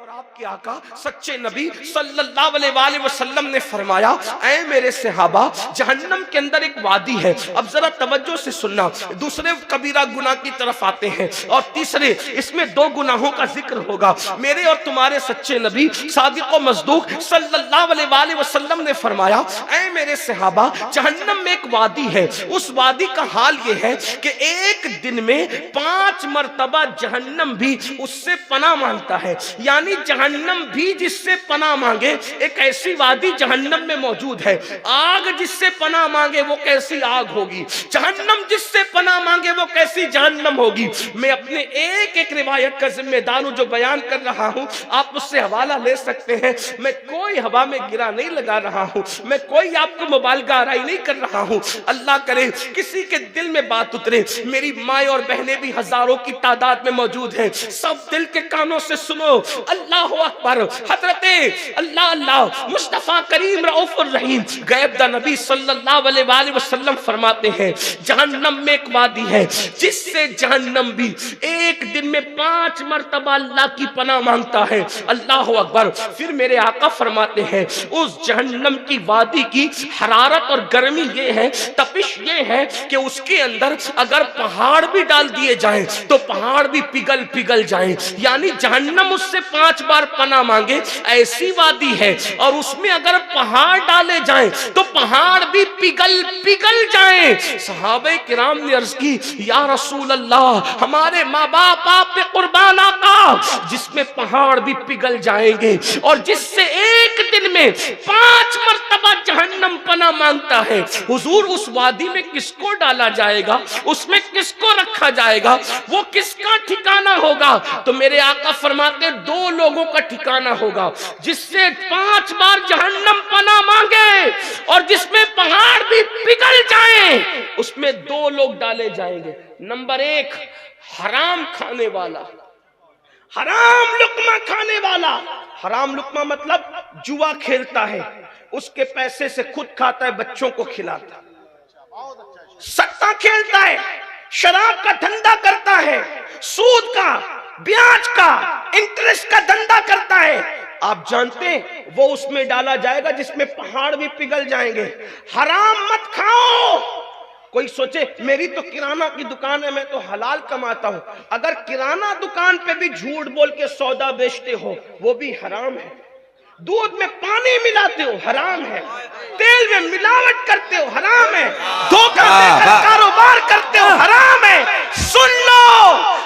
और आपके आका सच्चे नबी सल्लल्लाहु अलैहि वसल्लम ने फरमाया, ऐ मेरे सहाबा, जहन्नम के अंदर एक वादी है। अब जरा तवज्जो से सुनना। दूसरे कबीरा गुनाह की तरफ आते हैं और तीसरे इसमें दो गुनाहों का जिक्र होगा। मेरे और तुम्हारे सच्चे नबी सादिक व मसदूक सल्लल्लाहु अलैहि वसल्लम ने फरमाया, ऐ मेरे सहाबा, जहन्नम में एक वादी है। उस वादी का हाल यह है कि एक दिन में 5 मरतबा जहन्नम भी उससे पनाह मांगता है। यानी जहन्नम भी जिससे पनाह मांगे, एक ऐसी वादी जहन्नम में मौजूद है। आग जिससे पनाह मांगे वो कैसी आग होगी, जहन्नम जिससे पनाह मांगे वो कैसी जहन्नम होगी। मैं अपने एक एक रिवायत का जिम्मेदार हूं, जो बयान कर रहा हूं आप उससे हवाला ले सकते हैं। मैं कोई हवा में गिरा नहीं लगा रहा हूं, मैं कोई आपको मुबालगा आराई नहीं कर रहा हूं। अल्लाह करे किसी के दिल में बात उतरे। मेरी माए और बहनें भी हजारों की तादाद में मौजूद हैं, सब दिल के कानों से सुनो। अल्लाह अकबर। हजरते अल्लाह अल्लाह मुस्तफा करीम रऊफुर रहीम गैब दा नबी सल्लल्लाहु अलैहि वसल्लम फरमाते हैं, जहन्नम में एक वादी है जिससे जहन्नम भी एक दिन में 5 मरतबा अल्लाह की पनाह मांगता है। अल्लाह अकबर। फिर मेरे आका फरमाते हैं, उस जहन्नम की वादी की हरारत और गर्मी ये है, तपिश ये है कि उसके अंदर अगर पहाड़ भी डाल दिए जाएं तो पहाड़ भी पिघल पिघल जाएं। यानी जहन्नम उससे 5 बार पनाह मांगे, ऐसी वादी है। और उसमें अगर पहाड़ डाले जाएं तो पहाड़ भी पिघल पिघल जाएं। सहाबे किराम ने अर्ज की, या रसूल अल्लाह, हमारे माँ बाप आप पे कुर्बान आका, जिसमें पहाड़ भी पिघल जाएंगे और जिससे एक दिन में 5 मरतबा जहन्नम पनाह मांगता है, हुजूर उस वादी में किसको डाला जाएगा, उसमें किसको रखा जाएगा, वो किसका ठिकाना होगा? तो मेरे आका फरमाते 2 लोगों का ठिकाना होगा, जिससे 5 बार जहन्नम पनाह मांगे और जिसमें पहाड़ भी पिघल जाए, उसमें 2 लोग डाले जाएंगे। नंबर 1, हराम खाने वाला, हराम लुक्मा खाने वाला। हराम लुक्मा मतलब जुआ खेलता है, उसके पैसे से खुद खाता है, बच्चों को खिलाता है। सट्टा खेलता है, शराब का धंधा करता है, सूद का, ब्याज का, इंटरेस्ट का धंधा करता है। आप जानते हैं वो उसमें डाला जाएगा जिसमें पहाड़ भी पिघल जाएंगे। हराम मत खाओ। कोई सोचे मेरी तो किराना की दुकान है, मैं तो हलाल कमाता हूं। अगर किराना दुकान पे भी झूठ बोल के सौदा बेचते हो वो भी हराम है। दूध में पानी मिलाते हो, हराम है। तेल में मिलावट करते हो, हराम है। धोखा देकर कारोबार करते हो, हराम है। सुन लो,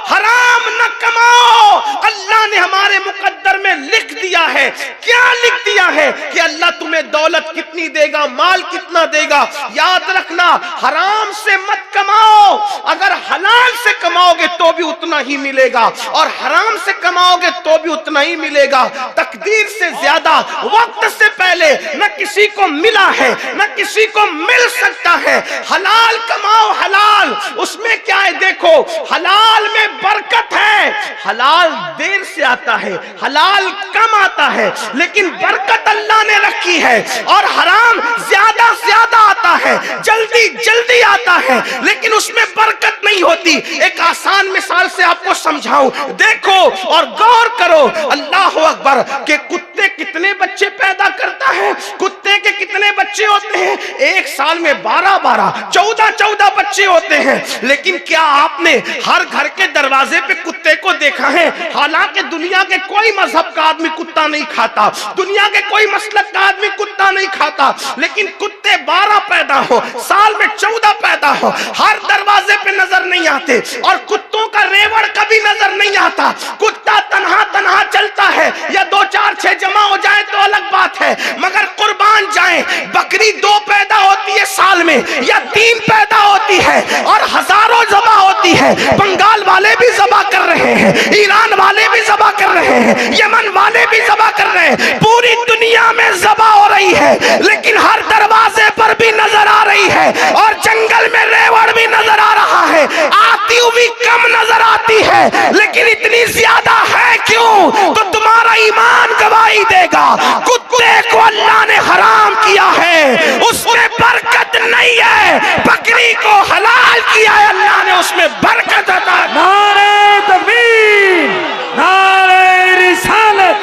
हराम न कमाओ। अल्लाह ने हमारे मुकद्दर में लिख दिया है। क्या लिख दिया है? कि अल्लाह तुम्हें दौलत कितनी देगा, माल कितना देगा। याद रखना, हराम से मत कमाओ। अगर हलाल से कमाओगे तो भी उतना ही मिलेगा और हराम से कमाओगे तो भी उतना ही मिलेगा। तकदीर से ज्यादा वक्त से पहले न किसी को मिला है न किसी को मिल सकता है। हलाल कमाओ, हलाल। उसमें क्या है देखो, हलाल में बरकत है। हलाल देर से आता है, हलाल कम आता है, लेकिन बरकत अल्लाह ने रखी है। और हराम ज्यादा ज्यादा आता है, जल्दी जल्दी आता है, लेकिन उसमें बरकत नहीं होती। एक आसान मिसाल से आपको समझाऊं, देखो और गौर करो। अल्लाह अकबर। के कुत्ते कितने बच्चे पैदा करता है? कुत्ते के कितने बच्चे होते हैं? एक साल में 12-12, 14-14 बच्चे होते हैं। लेकिन क्या आपने हर घर के दरवाजे पे कुत्ते को देखा है? हालांकि दुनिया के कोई मजहब का आदमी कुत्ता नहीं खाता, दुनिया के कोई मसलक का आदमी कुत्ता नहीं खाता, लेकिन कुत्ते 12 पैदा हो, साल में 14 पैदा हो, हर दरवाजे पे नजर नहीं आते। और कुत्तों का रेवड़ कभी नजर नहीं आता। कुत्ता तन्हा तन्हा चलता है, या 2, 4, 6 जमा हो जाए तो अलग बात है, मगर कुर्बान जाए, बकरी 2 पैदा होती है साल में, या 3 पैदा होती है और हजारों जमा होती है। बंगाल वाले भी जबा कर रहे हैं, ईरान वाले भी जबा कर रहे हैं, यमन वाले भी जबा कर रहे हैं। पूरी दुनिया में जबा हो रही है, लेकिन हर दरवाजे पर भी नजर आ रही है। और जंगल में रेवड़ भी नजर आ रहा है, आती हुई कम नजर आती है, लेकिन इतनी ज्यादा है क्यों? तो तुम्हारा ईमान गवाही देगा। कुत्ते को अल्लाह ने हराम किया है, उसमें बरकत नहीं है। बकरी को हलाल किया है अल्लाह ने, उसमें बरकत अता। नारे तकबीर, नारे रिसालत,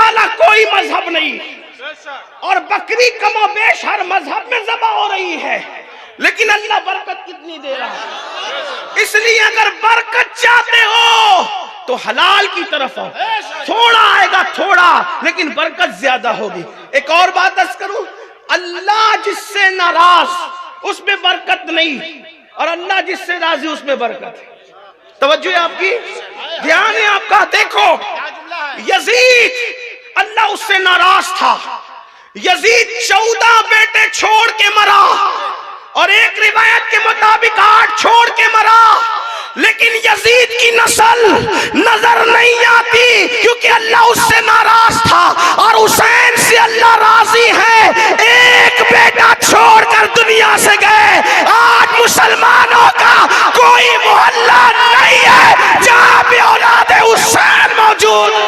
वाला कोई मजहब नहीं, और बकरी कमोबेश हर मजहब में ज़बह हो रही है, लेकिन अल्लाह बरकत कितनी दे रहा है। इसलिए अगर बरकत चाहते हो तो हलाल की तरफ आओ, थोड़ा आएगा थोड़ा, लेकिन बरकत ज्यादा होगी। एक और बात अर्ज करूं, अल्लाह जिससे नाराज उसमें बरकत नहीं, और अल्लाह जिससे राजी उसमें बरकत है। तवज्जो है आपकी, ध्यान है आपका। देखो यजीद, अल्लाह उससे नाराज था, यजीद 14 बेटे छोड़ के मरा, और एक रिवायत के मुताबिक 8 छोड़ के मरा, लेकिन यजीद की नस्ल नजर नहीं आती, क्योंकि अल्लाह उससे नाराज था, और हुसैन से अल्लाह राजी है। एक बेटा छोड़कर दुनिया से गए। आज मुसलमानों का कोई मोहल्ला नहीं है जहां भी औलाद हुसैन मौजूद।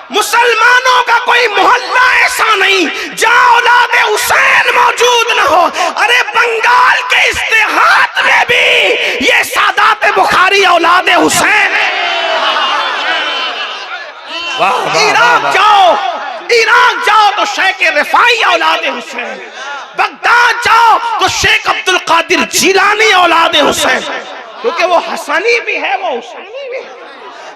मुसलमानों का कोई मोहल्ला ऐसा नहीं जहां औलाद हुसैन मौजूद न हो। अरे बंगाल के इस्तेहात में भी ये सादात बुखारी औलाद हुसैन। इराक जाओ तो शेख रिफाई औलाद हुसैन, बगदाद जाओ तो शेख अब्दुल कादिर जिलानी औलाद हुसैन, क्योंकि वो हसनी भी है, वो हुसैनी भी है।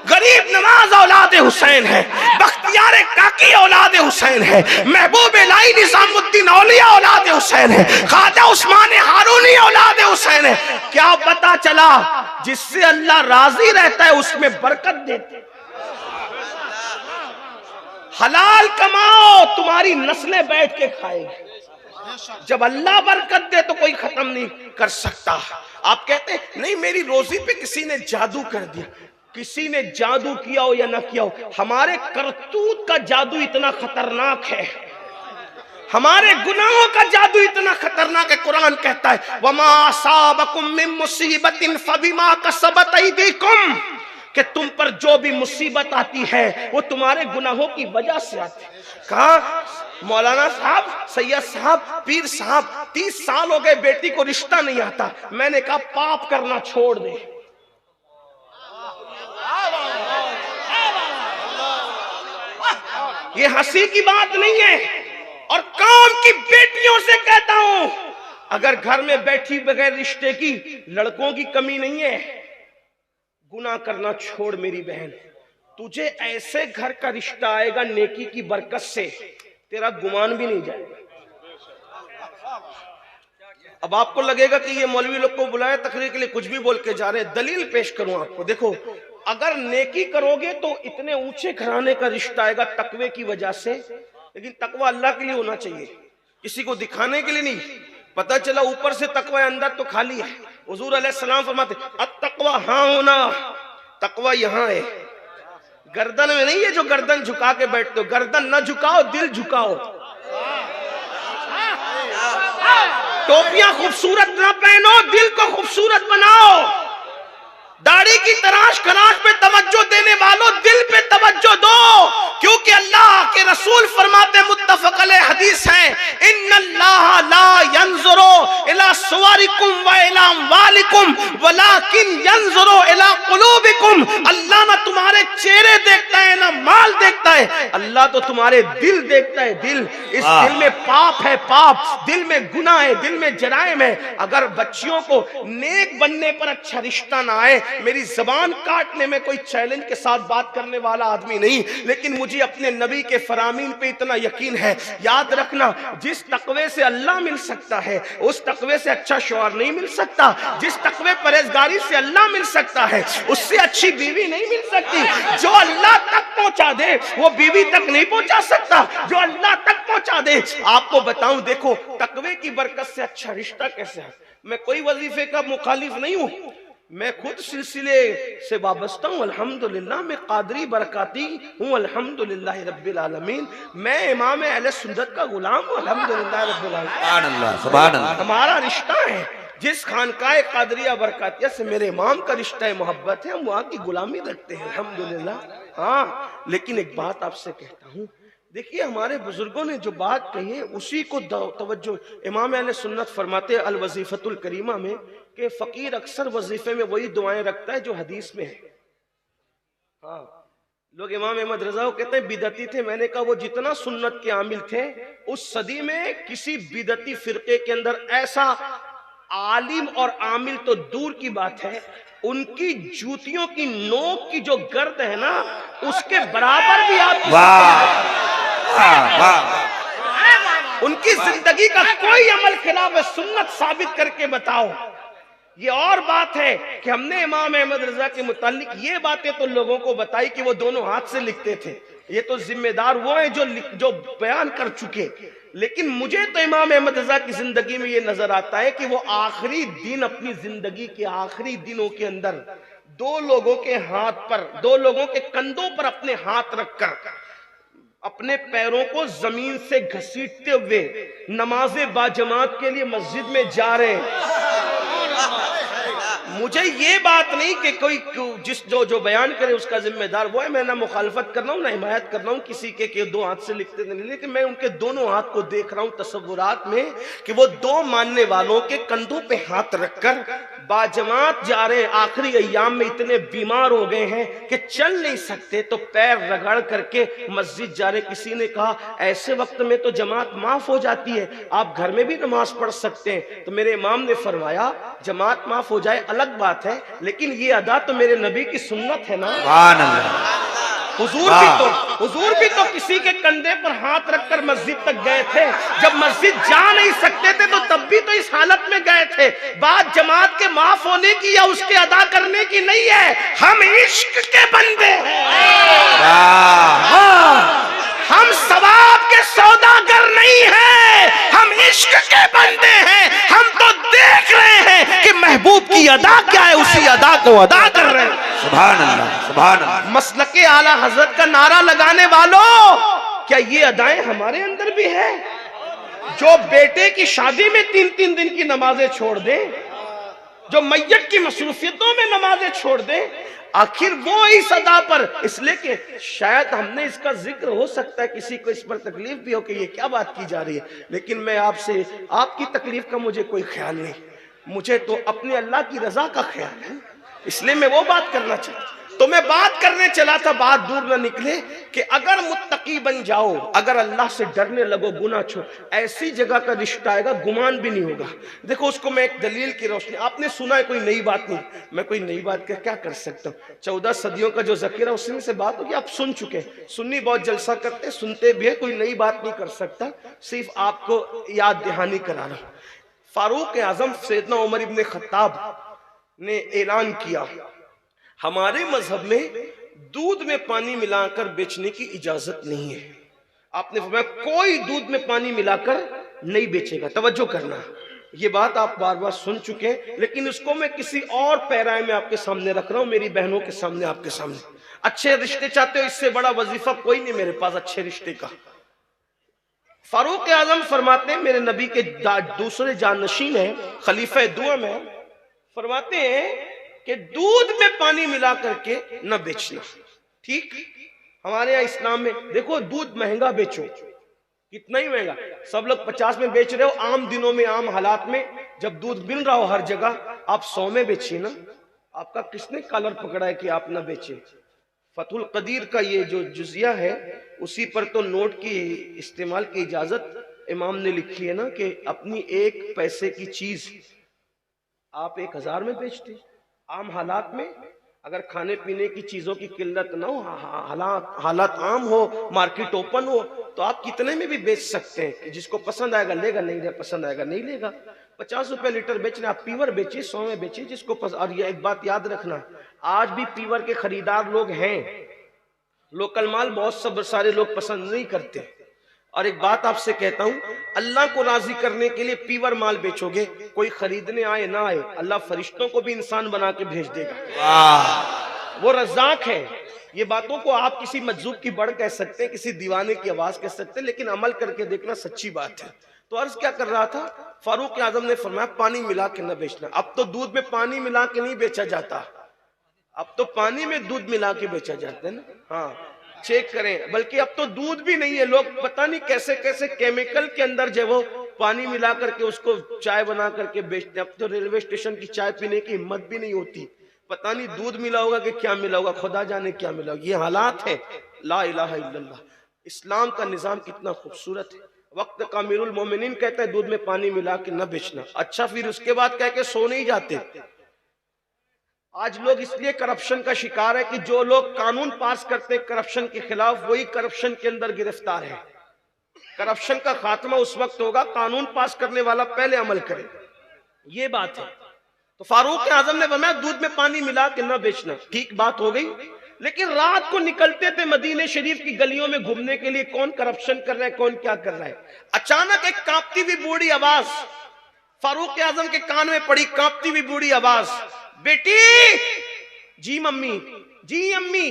गरीब नवाज औलाद हुसैन है, बख्तियार काकी औलाद हुसैन है, महबूब इलाही निजामुद्दीन औलिया औलाद हुसैन है, ख्वाजा उस्मान हारूनी औलाद हुसैन है। क्या पता चला, जिससे अल्लाह राजी रहता है उसमें बरकत देते। हलाल कमाओ, तुम्हारी नस्लें बैठ के खाएगी। जब अल्लाह बरकत दे तो कोई खत्म नहीं कर सकता। आप कहते नहीं मेरी रोजी पे किसी ने जादू कर दिया, किसी ने जादू किया हो या ना किया हो, हमारे करतूत का जादू इतना खतरनाक है, हमारे गुनाहों का जादू इतना खतरनाक है। कुरान कहता है वमा असाबकुम मिन मुसीबतिन फबिमा कसबत अयदीकुम, कि तुम पर जो भी मुसीबत आती है वो तुम्हारे गुनाहों की वजह से आती है। कहा मौलाना साहब, सैयद साहब, पीर साहब, 30 साल हो गए बेटी को रिश्ता नहीं आता। मैंने कहा पाप करना छोड़ दे। ये हंसी की बात नहीं है, और काम की बेटियों से कहता हूं, अगर घर में बैठी बगैर रिश्ते की लड़कों की कमी नहीं है, गुनाह करना छोड़ मेरी बहन। तुझे ऐसे घर का रिश्ता आएगा नेकी की बरकत से, तेरा गुमान भी नहीं जाएगा। अब आपको लगेगा कि ये मौलवी लोग को बुलाया तकरीर के लिए, कुछ भी बोल के जा रहे हैं। दलील पेश करूं आपको, देखो अगर नेकी करोगे तो इतने ऊंचे घराने का रिश्ता आएगा तकवे की वजह से, लेकिन तकवा अल्लाह के लिए होना चाहिए, किसी को दिखाने के लिए नहीं। पता चला ऊपर से तकवा है, अंदर तो खाली है। हुजूर अलैहिस्सलाम फरमाते अत्तक़वा हाँ होना, तकवा यहाँ है, गर्दन में नहीं है जो गर्दन झुका के बैठते हो। गर्दन न झुकाओ, दिल झुकाओ। टोपियां खूबसूरत न पहनो, दिल को खूबसूरत बनाओ। दाढ़ी की तराश खराश पे तवज्जो देने वालों, दिल पे तवज्जो दो, क्योंकि अल्लाह के रसूल फरमाते, मुत्तफक अलैह हदीस है, इन्नल्लाह ला यंजुरु इला सुवरिकुम व इला अमवालिकुम वलाकिन यंजुरु इला कुलूबिकुम। अल्लाह ना तुम्हारे चेहरे देखता है ना माल देखता है, अल्लाह तो तुम्हारे दिल देखता है। दिल, इस दिल में पाप है, पाप दिल में गुनाह है, दिल में जराइम है। अगर बच्चियों को नेक बनने पर अच्छा रिश्ता ना आए, मेरी जबान काटने में कोई चैलेंज के साथ बात करने वाला आदमी नहीं, लेकिन मुझे अपने नबी के फरामीन पे इतना यकीन है। याद रखना, जिस तकवे से अल्लाह मिल सकता है उस तकवे से अच्छा शौहर नहीं मिल सकता। जिस तकवे परहेजगारी से अल्लाह मिल सकता है उससे अच्छी बीवी नहीं मिल सकती। जो अल्लाह तक पहुंचा दे वो बीवी तक नहीं पहुंचा सकता, जो अल्लाह तक पहुंचा दे। आपको बताऊं, देखो तकवे की बरकत से अच्छा रिश्ता कैसे है। मैं कोई वजीफे का मुखालिफ नहीं हूं, मैं खुद सिलसिले से वाबस्ता हूँ अल्हम्दुलिल्लाह, मैं कादरी बरकाती हूँ अल्हम्दुलिल्लाह रब्बिल आलमीन, मैं इमाम अहले सुन्नत का गुलाम हूँ अल्हम्दुलिल्लाह रब्बिल आलमीन। सुभान अल्लाह। हमारा रिश्ता है जिस खानकाए कादरिया बरकातिया से मेरे इमाम का रिश्ता है, मोहब्बत है, हम वहाँ की गुलामी रखते हैं अल्हम्दुलिल्लाह। हाँ, लेकिन एक बात आपसे कहता हूँ, देखिए हमारे बुजुर्गों ने जो बात कही है उसी को तवज्जो। इमाम अहले सुन्नत फरमाते अल वजीफतुल करीमा में कि फकीर अक्सर वजीफे में वही दुआएं रखता है जो हदीस में है। हाँ, लोग इमाम अहमद रजा को कहते हैं बिदती थे, मैंने कहा वो जितना सुन्नत के आमिल थे उस सदी में किसी बिदती फिरके के अंदर ऐसा आलिम और आमिल तो दूर की बात है, उनकी जूतियों की नोक की जो गर्द है ना उसके बराबर भी आप उनकी जिंदगी का कोई अमल खिलाफ सुन्नत साबित करके बताओ। ये और बात है कि हमने इमाम अहमद रजा के मुतालिक ये बातें तो लोगों को बताई कि वो दोनों हाथ से लिखते थे, ये तो जिम्मेदार वो है जो बयान कर चुके। लेकिन मुझे तो इमाम अहमद रजा की जिंदगी में ये नजर आता है कि वो आखिरी दिन, अपनी जिंदगी के आखिरी दिनों के अंदर दो लोगों के हाथ पर, दो लोगों के कंधों पर अपने हाथ रखकर अपने पैरों को जमीन से घसीटते हुए नमाज़े बाजमात के लिए मस्जिद में जा रहे हैं। मुझे ये बात नहीं कि कोई जो बयान करे उसका जिम्मेदार वो है, मैं ना मुखालफत कर रहा हूँ ना हिमायत कर रहा हूँ किसी के दो हाथ से लिखते नहीं, लेकिन मैं उनके दोनों हाथ को देख रहा हूँ तसव्वुरात में कि वो दो मानने वालों के कंधों पे हाथ रखकर बाजमात जा रहे हैं। आखिरी अय्याम में इतने बीमार हो गए हैं कि चल नहीं सकते तो पैर रगड़ करके मस्जिद जा रहे। किसी ने कहा ऐसे वक्त में तो जमात माफ हो जाती है, आप घर में भी नमाज पढ़ सकते हैं। तो मेरे इमाम ने फरमाया जमात माफ हो जाए अलग बात है, लेकिन ये अदा तो मेरे नबी की सुन्नत है ना। हुजूर भी तो किसी के कंधे पर हाथ रखकर मस्जिद तक गए थे, जब मस्जिद जा नहीं सकते थे तो तब भी तो इस हालत में गए थे। बात जमात के माफ होने की या उसके अदा करने की नहीं है, हम इश्क के बंदे हैं, हम सवाब के सौदागर नहीं हैं, हम इश्क के बंदे हैं। हम तो देख रहे हैं कि महबूब की अदा क्या है, उसी अदा को अदा कर रहे हैं। सुभान अल्लाह, सुभान अल्लाह। मसलके आला हजरत का नारा लगाने वालों, क्या ये अदाएं हमारे अंदर भी है? जो बेटे की शादी में 3-3 दिन की नमाजें छोड़ दे, जो मैयत की मसरूफियतों में नमाजें छोड़ दे, आखिर वो इस अदा पर, इसलिए कि शायद हमने इसका जिक्र हो सकता है किसी को इस पर तकलीफ भी हो कि ये क्या बात की जा रही है, लेकिन मैं आपसे आपकी तकलीफ का मुझे कोई ख्याल नहीं, मुझे तो अपने अल्लाह की रजा का ख्याल है, इसलिए मैं वो बात करना चाहता। तो मैं बात करने चला था, बात दूर ना निकले कि अगर मुत्तकी बन जाओ, अगर अल्लाह से डरने लगो, गुनाह छोड़, ऐसी जगह का रिश्ता आएगा गुमान भी नहीं होगा। देखो उसको मैं एक दलील की रोशनी, आपने सुना है कोई नई बात नहीं, मैं कोई नई बात का क्या कर सकता हूँ। 14 सदियों का जो जखीरा उसी से बात होगी, आप सुन चुके। सुन्नी बहुत जलसा करते, सुनते भी है, कोई नई बात नहीं कर सकता, सिर्फ आपको याद दहानी करा रहा हूँ। फारूक आजम सैयदना उमर इब्न खत्ताब ने ऐलान किया हमारे मजहब में दूध में पानी मिलाकर बेचने की इजाजत नहीं है। आपने फरमाया कोई दूध में पानी मिलाकर नहीं बेचेगा। तवज्जो करना, ये बात आप बार बार सुन चुके हैं, लेकिन उसको मैं किसी और पैराए में आपके सामने रख रहा हूं, मेरी बहनों के सामने, आपके सामने। अच्छे रिश्ते चाहते हो, इससे बड़ा वजीफा कोई नहीं मेरे पास अच्छे रिश्ते का। फारूक आजम फरमाते हैं, मेरे नबी के दूसरे जानशीन है, खलीफा दुआ में, फरमाते हैं कि दूध में पानी मिला करके न बेचना। ठीक, हमारे यहाँ इस्लाम में देखो दूध महंगा बेचो, कितना ही महंगा, सब लोग 50 में बेच रहे हो, आम दिनों में, आम हालात में जब दूध मिल रहा हो हर जगह, आप 100 में बेचिए ना। आपका किसने कॉलर पकड़ा है कि आप ना बेचे? फतहुल कदीर का ये जो जुजिया है उसी पर तो नोट की इस्तेमाल की इजाजत इमाम ने लिखी है ना, कि अपनी 1 पैसे की चीज आप 1000 में बेचते। आम हालात में अगर खाने पीने की चीजों की किल्लत ना हो, हालात आम हो, मार्केट ओपन हो, तो आप कितने में भी बेच सकते हैं। जिसको पसंद आएगा लेगा, नहीं पसंद आएगा नहीं लेगा। 50 रुपए लीटर बेच रहे, आप पीवर बेचिए, 100 में बेचिए जिसको पसंद। और ये एक बात याद रखना, आज भी पीवर के खरीदार लोग हैं, लोकल माल बहुत सब सारे लोग पसंद नहीं करते। और एक बात आपसे कहता हूं, अल्लाह को राजी करने के लिए पीवर माल बेचोगे, कोई खरीदने आए ना आए, अल्लाह फरिश्तों को भी इंसान बना के भेज देगा। वो रज़ाक है। ये बातों को आप किसी मजजूब की बड़ कह सकते हैं, किसी दीवाने की आवाज कह सकते हैं, लेकिन अमल करके देखना सच्ची बात है। तो अर्ज क्या कर रहा था, फारूक आजम ने फरमाया पानी मिला के न बेचना। अब तो दूध में पानी मिला के नहीं बेचा जाता, अब तो पानी में दूध मिला के बेचा जाता है ना। हाँ, चेक करें, बल्कि अब तो दूध भी नहीं है, लोग पता नहीं कैसे कैसे केमिकल के अंदर जो वो पानी मिला करके उसको चाय बना करके बेचते हैं। अब तो रेलवे स्टेशन की चाय पीने की हिम्मत भी नहीं होती, पता नहीं दूध मिला होगा कि क्या मिला होगा, खुदा जाने क्या मिला होगा। ये हालात है। ला इलाहा इल्लल्लाह। इस्लाम का निजाम कितना खूबसूरत है। वक्त का अमीरुल मोमिनीन कहता है दूध में पानी मिला के न बेचना। अच्छा, फिर उसके बाद कह के सो नहीं जाते। आज लोग इसलिए करप्शन का शिकार है कि जो लोग कानून पास करते हैं करप्शन के खिलाफ, वही करप्शन के अंदर गिरफ्तार है। करप्शन का खात्मा उस वक्त होगा कानून पास करने वाला पहले अमल करे। ये बात है। तो फारूक आजम ने फरमाया दूध में पानी मिला के न बेचना। ठीक बात हो गई, लेकिन रात को निकलते थे मदीने शरीफ की गलियों में घूमने के लिए, कौन करप्शन कर रहा है, कौन क्या कर रहा है। अचानक एक कांपती हुई बूढ़ी आवाज फारूक आजम के कान में पड़ी, कांपती हुई बूढ़ी आवाज, बेटी। जी मम्मी, जी अम्मी।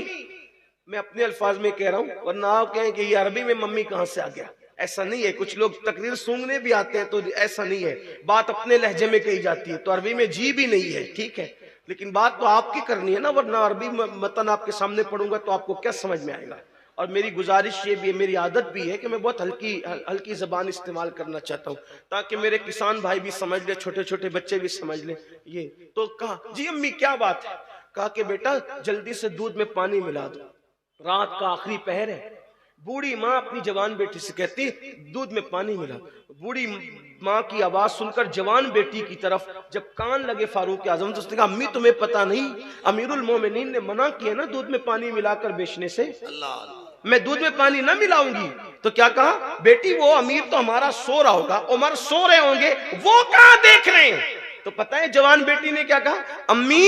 मैं अपने अल्फाज में कह रहा हूं, वरना आप कहें कि ये अरबी में मम्मी कहां से आ गया। ऐसा नहीं है, कुछ लोग तकरीर सूंघने भी आते हैं तो ऐसा नहीं है, बात अपने लहजे में कही जाती है, तो अरबी में जी भी नहीं है, ठीक है, लेकिन बात तो आपकी करनी है ना, वरना अरबी मतन आपके सामने पढ़ूंगा तो आपको क्या समझ में आएगा। और मेरी गुजारिश ये भी है, मेरी आदत भी है कि मैं बहुत हल्की जबान इस्तेमाल करना चाहता हूँ, ताकि मेरे किसान भाई भी समझ ले, छोटे छोटे बच्चे भी समझ ले। ये तो कहा, जी अम्मी क्या बात है। कहा कि बेटा जल्दी से दूध में पानी मिला दो, रात का आखिरी पहर है। बूढ़ी माँ अपनी जवान बेटी से कहती दूध में पानी मिला। बूढ़ी माँ की आवाज सुनकर जवान बेटी की तरफ जब कान लगे फारूक आजम, तो उसने कहा अम्मी तुम्हें पता नहीं, अमीरुल मोमिनीन ने मना किया ना दूध में पानी मिलाकर बेचने से, मैं दूध में पानी ना मिलाऊंगी। तो क्या कहा, बेटी वो अमीर तो हमारा सो रहा होगा, उमर सो रहे होंगे, वो कहां देख रहे हैं। तो पता है जवान बेटी ने क्या कहा, अम्मी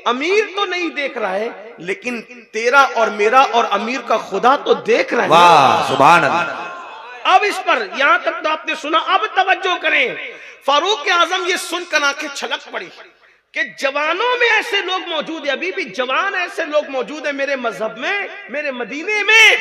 अमीर तो नहीं देख रहा है, लेकिन तेरा और मेरा और अमीर का खुदा तो देख रहा है। वाह सुभान अल्लाह। अब इस पर यहां तक तो आपने सुना, अब तवज्जो करें। फारूक आजम ये सुनकर आंखें छलक पड़ी कि जवानों में ऐसे लोग मौजूद है, अभी भी जवान ऐसे लोग मौजूद है मेरे मजहब में, मेरे मदीने में।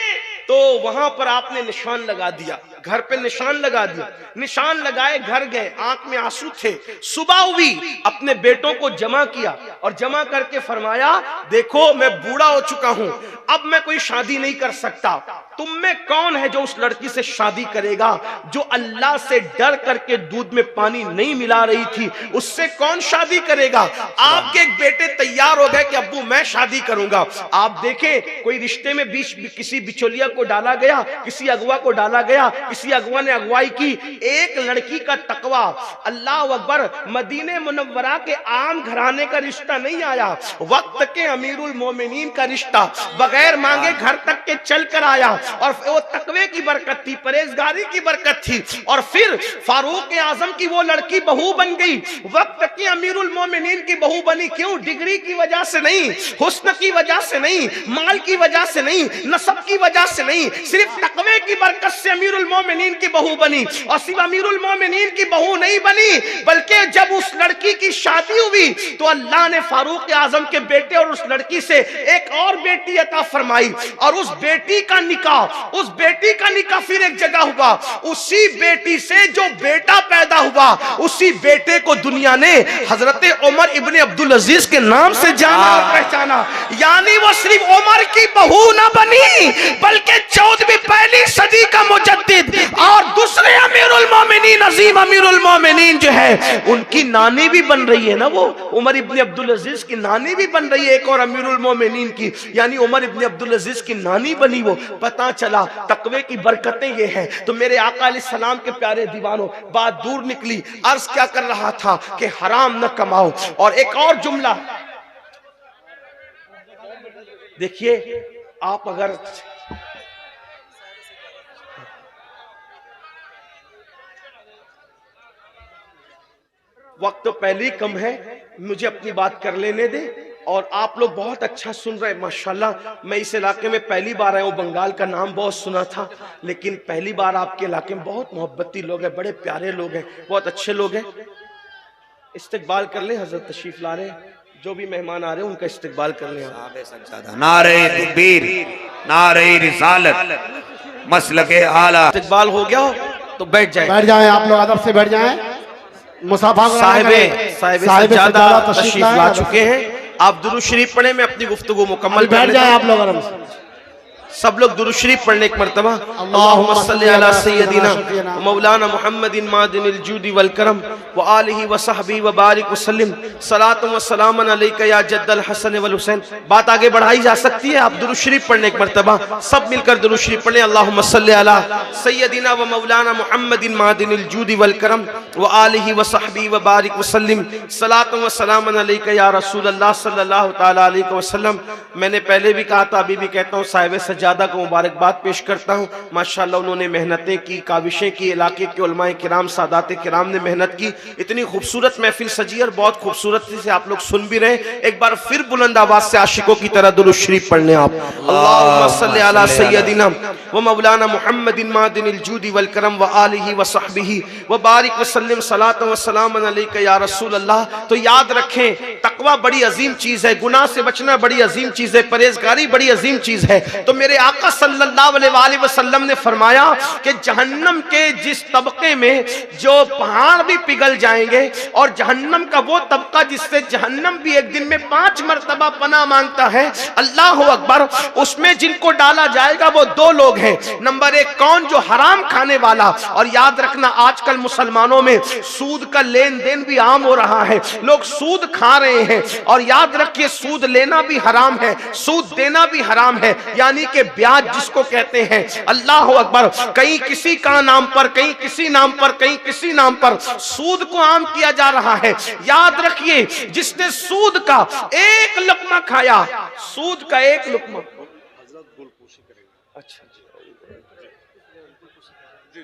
तो वहां पर आपने निशान लगा दिया, घर पे निशान लगा दिया, निशान लगाए, घर गए, आंख में आंसू थे। सुबह हुई, अपने बेटों को जमा किया और जमा करके फरमाया देखो मैं बूढ़ा हो चुका हूं, अब मैं कोई शादी नहीं कर सकता। तुम में कौन है जो उस लड़की से शादी करेगा जो अल्लाह से डर करके दूध में पानी नहीं मिला रही थी, उससे कौन शादी करेगा। आपके एक बेटे तैयार हो गए कि अब्बू मैं शादी करूंगा। आप देखें कोई रिश्ते में बीच किसी बिचौलिया को डाला गया, किसी अगवा को डाला गया, किसी अगवा ने अगवाई की। एक लड़की का तकवा, अल्लाह अकबर, मदीने मुनव्वरा के आम घराने का रिश्ता नहीं आया, वक्त के अमीरुल मोमिनीन का रिश्ता बगैर मांगे घर तक के चल कर आया। और वो तकवे की बरकत थी, परहेजगारी की बरकत थी, और फिर फारूक आजम की वो लड़की बहू बन गई, वक्त के अमीरुल मोमिनीन की बहू बनी। क्यों? डिग्री की वजह से नहीं, हुस्न की वजह से नहीं, माल की वजह से नहीं, नसब की वजह से नहीं, सिर्फ तकवे की बरकत से अमीरुल मोमिनीन की बहू बनी। और सिर्फ अमीरुल मोमिनीन की बहू नहीं बनी, बल्कि जब उस लड़की की शादी हुई तो अल्लाह ने फारूक आजम के बेटे और उस लड़की से एक और बेटी अता फरमाई। और उस बेटी का निकाह फिर एक जगह हुआ। उसी बेटी से जो बेटा पैदा हुआ, उसी बेटे को दुनिया ने हजरत उमर इब्ने अब्दुल अजीज के नाम से जाना और पहचाना। यानी वो सिर्फ उमर की बहू ना बनी, बल्कि 14वीं पहली सदी का मुजद्दिद और दूसरे अमीरुल मोमिनीन, अजीम अमीरुल मोमिनीन जो है उनकी नानी भी बन रही है ना। वो उमर इब्ने अब्दुल अजीज की नानी भी बन रही है, एक और अमीरुल मोमिनीन की, यानी उमर इब्ने अब्दुल अजीज की नानी बनी वो। पता चला तकवे की बरकतें ये हैं। तो मेरे आका अलैहिस्सलाम के प्यारे दीवानों, बात दूर निकली। अर्ज क्या कर रहा था कि हराम न कमाओ। और एक और जुमला देखिए, आप अगर वक्त तो पहले ही कम है, मुझे अपनी बात कर लेने दे और आप लोग बहुत अच्छा सुन रहे हैं माशाल्लाह। मैं इस इलाके में पहली बार आया हूँ, बंगाल का नाम बहुत सुना था, लेकिन पहली बार आपके इलाके में बहुत मोहब्बती लोग हैं, बड़े प्यारे लोग हैं, बहुत अच्छे लोग हैं। इस्तकबाल कर ले, हजरत तशरीफ ला रहे हैं, जो भी मेहमान आ रहे हैं उनका इस्तकबाल कर ले। नारे तकबीर, नारे रिसालत, मसलके आला। इस्तकबाल हो गया तो बैठ जाए आप लोग, अदब से बैठ जाएं। मुसाफा साहिबे सज्जादा तशरीफ ला चुके हैं। आप दुरूद शरीफ पढ़े, मैं अपनी गुफ्तगू मुकम्मल बैठ जाए आप लोग आराम से। सब लोग दुरूद शरीफ पढ़ने एक मर्तबा। अल्लाहुम्मा सल्ली अला सय्यदिना मौलाना मुहम्मदिन मादिनिल जूदी वल करम व आलिहि व सहबी व बारिक वसल्लिम सलातु व सलामन अलैका या जद्दल हसन वल हुसैन। बात आगे बढ़ाई जा सकती है, आप दुरूद शरीफ पढ़ने एक मर्तबा सब मिलकर दुरूद शरीफ पढ़ें। अल्लाहुम्मा सल्ली अला सय्यदिना व मौलाना मुहम्मदिन मादिनिल जूदी वल करम व आलिहि व सहबी व बारिक वसल्लिम सलातु व सलामन अलैका या रसूल अल्लाह सल्लल्लाहु तआला अलैहि वसल्लम। मैंने पहले भी कहा था, अभी भी कहता हूँ, साहिब सज्जादा को मुबारकबाद पेश करता हूँ। माशाअल्लाह उन्होंने मेहनतें की, काविशें की, इलाके के उलमाए किराम सादात किराम ने मेहनत की। इतनी खूबसूरत महफिल सजी और बहुत खूबसूरती से आप लोग सुन भी रहे। एक बार फिर बुलंद आवाज से आशिकों की तरह दुरूद शरीफ पढ़ने आप। अल्लाहुम्मा सल्ली अला सय्यदिना व मौलाना मुहम्मदिन मादिनिल जूदी वल करम व आलिहि व सहबिही व बारिक वसल्लिम सलातु व सलामन अलैका या रसूल अल्लाह। तो याद रखें, तकवा बड़ी अजीम चीज है, गुनाह से बचना बड़ी अजीम चीज है, परहेजगारी बड़ी अजीम चीज है। तो मेरे आका सल्लल्लाहु अलैहि वसल्लम ने फरमाया कि जहन्नम के जिस तबके में जो पहाड़ भी पिघल जाएंगे, और जहन्नम का वो तबका जिससे जहन्नम भी एक दिन में 5 मरतबा पनाह मांगता है, अल्लाह अकबर, उसमें जिनको डाला जाएगा वो 2 लोग हैं। नंबर 1 कौन? जो हराम खाने वाला। और याद रखना, आजकल मुसलमानों में सूद का लेन देन भी आम हो रहा है, लोग सूद खा रहे हैं। और याद रखिए, सूद लेना भी हराम है, सूद देना भी हराम है, यानी कि ब्याज जिसको कहते हैं। अल्लाह अकबर, कहीं किसी का नाम पर, कहीं किसी नाम पर, कहीं किसी नाम पर सूद को आम किया जा रहा है। याद रखिए, जिसने सूद का एक लुकमा खाया, सूद का एक लुकमा, अच्छा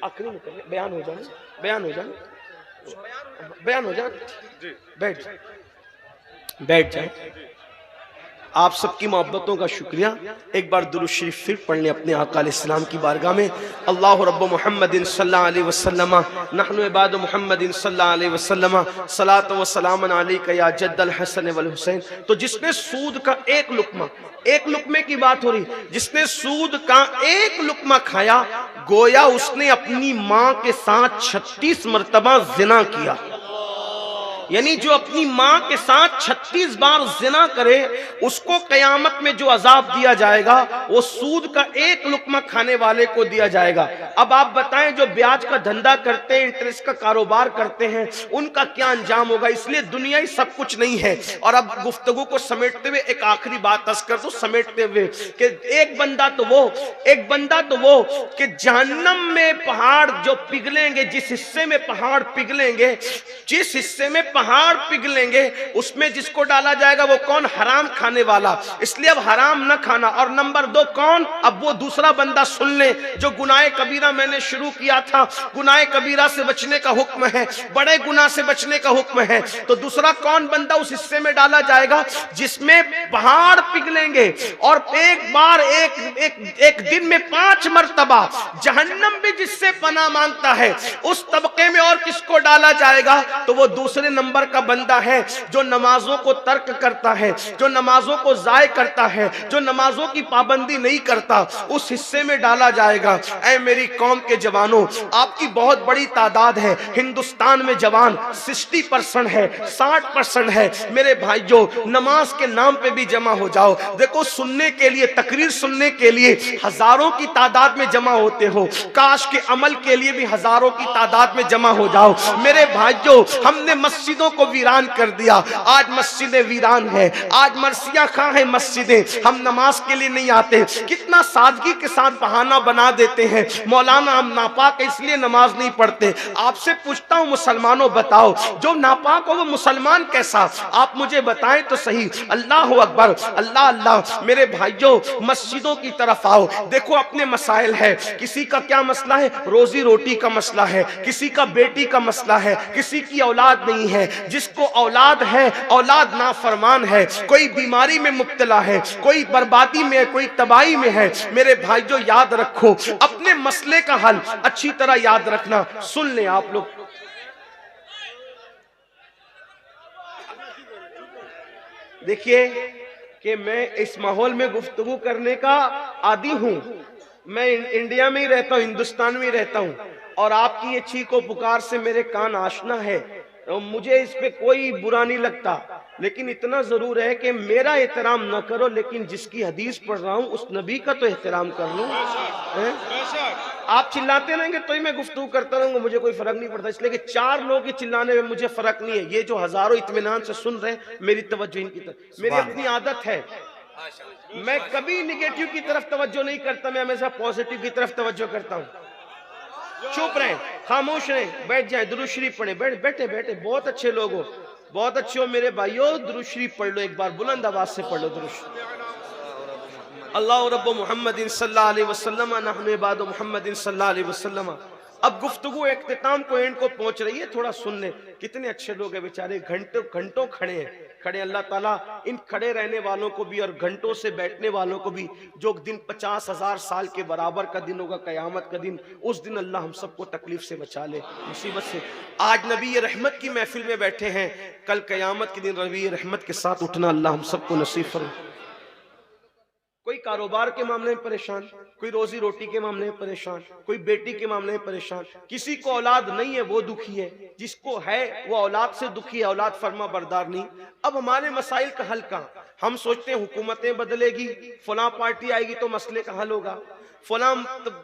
आखिरी में करें, बयान हो जाए, बयान हो जाए, बयान हो जाए, बैठ जाए। आप सबकी मोहब्बतों का शुक्रिया। एक बार दुरूद शरीफ फिर पढ़ लें अपने आका अलैहिस्सलाम की बारगाह में। अल्लाह रब्ब मुहम्मदिन सल्लल्लाहु अलैहि वसल्लम नहनु इबाद मुहम्मदिन सल्लल्लाहु अलैहि वसल्लम सलातु व सलामन अलैका या जद्दल हसन वल हुसैन। तो जिसने सूद का एक लुकमा, एक लुकमे की बात हो रही, जिसने सूद का एक लुकमा खाया, गोया उसने अपनी माँ के साथ 36 मरतबा जिना किया। यानी जो अपनी माँ के साथ 36 बार जिना करे, उसको कयामत में जो अजाब दिया जाएगा वो सूद का एक लुकमा खाने वाले को दिया जाएगा। अब आप बताएं, जो ब्याज का धंधा करते हैं, इंटरेस्ट का कारोबार करते हैं, उनका क्या अंजाम होगा। इसलिए दुनिया ही सब कुछ नहीं है। और अब गुफ्तगू को समेटते हुए एक आखिरी बात अर्ज कर दूं, समेटते हुए कि एक बंदा तो वो कि जहन्नम में पहाड़ जो पिघलेंगे, जिस हिस्से में पहाड़ पिघलेंगे, जिस हिस्से में पहाड़ पिघलेंगे, उसमें जिसको डाला जाएगा वो कौन? हराम खाने वाला। इसलिए अब हराम न खाना। और नंबर 2 कौन? अब वो दूसरा बंदा सुन ले, जो गुनाह कबीरा मैंने शुरू किया था, गुनाह कबीरा से बचने का हुक्म है, बड़े गुनाह से बचने का हुक्म है। तो दूसरा कौन बंदा उस हिस्से में डाला जाएगा जिसमें पहाड़ पिघलेंगे, और एक बार एक दिन में 5 मरतबा जहन्नम भी जिससे पनाह मांगता है, उस तबके में और किसको डाला जाएगा? तो वो दूसरे नंबर का बंदा है जो नमाजों को तर्क करता है, जो नमाजों को जाय करता है, जो नमाजों की पाबंदी नहीं करता, उस हिस्से में डाला जाएगा। ऐ मेरी कौम के जवानों, आपकी बहुत बड़ी तादाद है, हिंदुस्तान में जवान 60% है, 60% है। मेरे भाइयों, नमाज के नाम पे भी जमा हो जाओ। देखो, सुनने के लिए, तकरीर सुनने के लिए हजारों की तादाद में जमा होते हो, काश के अमल के लिए भी हजारों की तादाद में जमा हो जाओ। मेरे भाइयों, हमने मस्जिदों को वीरान कर दिया, आज मस्जिदें वीरान है, आज मरसिया खां है मस्जिदें, हम नमाज के लिए नहीं आते। कितना सादगी के साथ बहाना बना देते हैं, मौलाना हम नापाक है इसलिए नमाज नहीं पढ़ते। आपसे पूछता हूं मुसलमानों, बताओ जो नापाक हो वो मुसलमान कैसा? आप मुझे बताएं तो सही। अल्लाह अकबर, अल्लाह अल्लाह। मेरे भाइयों, मस्जिदों की तरफ आओ। देखो, अपने मसाइल है, किसी का क्या मसला है? रोजी रोटी का मसला है, किसी का बेटी का मसला है, किसी की औलाद नहीं है, हैं, जिसको औलाद है, औलाद नाफरमान है, कोई बीमारी में मुब्तला है, कोई बर्बादी में है, कोई तबाही में है, मेरे भाई जो याद रखो, अपने मसले का हल अच्छी तरह याद रखना। सुन लें आप लोग, देखिए कि मैं इस माहौल में गुफ्तगू करने का आदी हूं। मैं इंडिया में ही रहता हूं, हिंदुस्तान में ही रहता हूं, और आपकी ये चीख व पुकार से मेरे कान आशना है। मुझे इस पे कोई बुरा नहीं लगता, लेकिन इतना जरूर है कि मेरा एहतराम न करो, लेकिन जिसकी हदीस पढ़ रहा हूं उस नबी का तो एहतराम कर लो। आप चिल्लाते रहेंगे तो ही मैं गुफ्तगू करता रहूंगा, मुझे कोई फर्क नहीं पड़ता। इसलिए कि 4 लोग के चिल्लाने में मुझे फर्क नहीं है। ये जो हजारों इत्मीनान से सुन रहे हैं, मेरी तवज्जो इनकी तरफ, मेरी अपनी आदत है, मैं कभी निगेटिव की तरफ तवज्जो नहीं करता, मैं हमेशा पॉजिटिव की तरफ तवज्जो करता हूं। चुप रहें, खामोश रहें, बैठ जाएं, दुरूद शरीफ पढ़ें, बैठे बैठे, बहुत अच्छे लोग हो, बहुत अच्छे हो मेरे भाइयों। दुरूद शरीफ पढ़ लो, एक बार बुलंद आवाज से पढ़ लो दुरूद शरीफ। अल्लाह रब्बु मुहम्मदिन सल्लल्लाहु अलैहि वसल्लम नहनु इबादु मुहम्मदिन सल्लल्लाहु अलैहि वसल्लम। अब गुफ्तगू इख्तिताम को एंड को पहुंच रही है, थोड़ा सुन ले। कितने अच्छे लोग हैं बेचारे, घंटों घंटों खड़े हैं। अल्लाह ताला इन खड़े रहने वालों को भी और घंटों से बैठने वालों को भी, जो दिन 50,000 साल के बराबर का दिन होगा, कयामत का दिन, उस दिन अल्लाह हम सबको तकलीफ से बचा ले, मुसीबत से। आज नबी रहमत की महफिल में बैठे हैं, कल कयामत के दिन नबी रहमत के साथ उठना अल्लाह हम सबको नसीब फरमाए। कोई कारोबार के मामले में परेशान, कोई रोजी रोटी के मामले में परेशान, कोई बेटी के मामले में परेशान, किसी को औलाद नहीं है वो दुखी है, जिसको है वो औलाद से दुखी है, औलाद फरमा बरदार नहीं। अब हमारे मसाइल का हल कहाँ? हम सोचते हैं हुकूमतें बदलेगी, फलां पार्टी आएगी तो मसले का हल होगा, फलां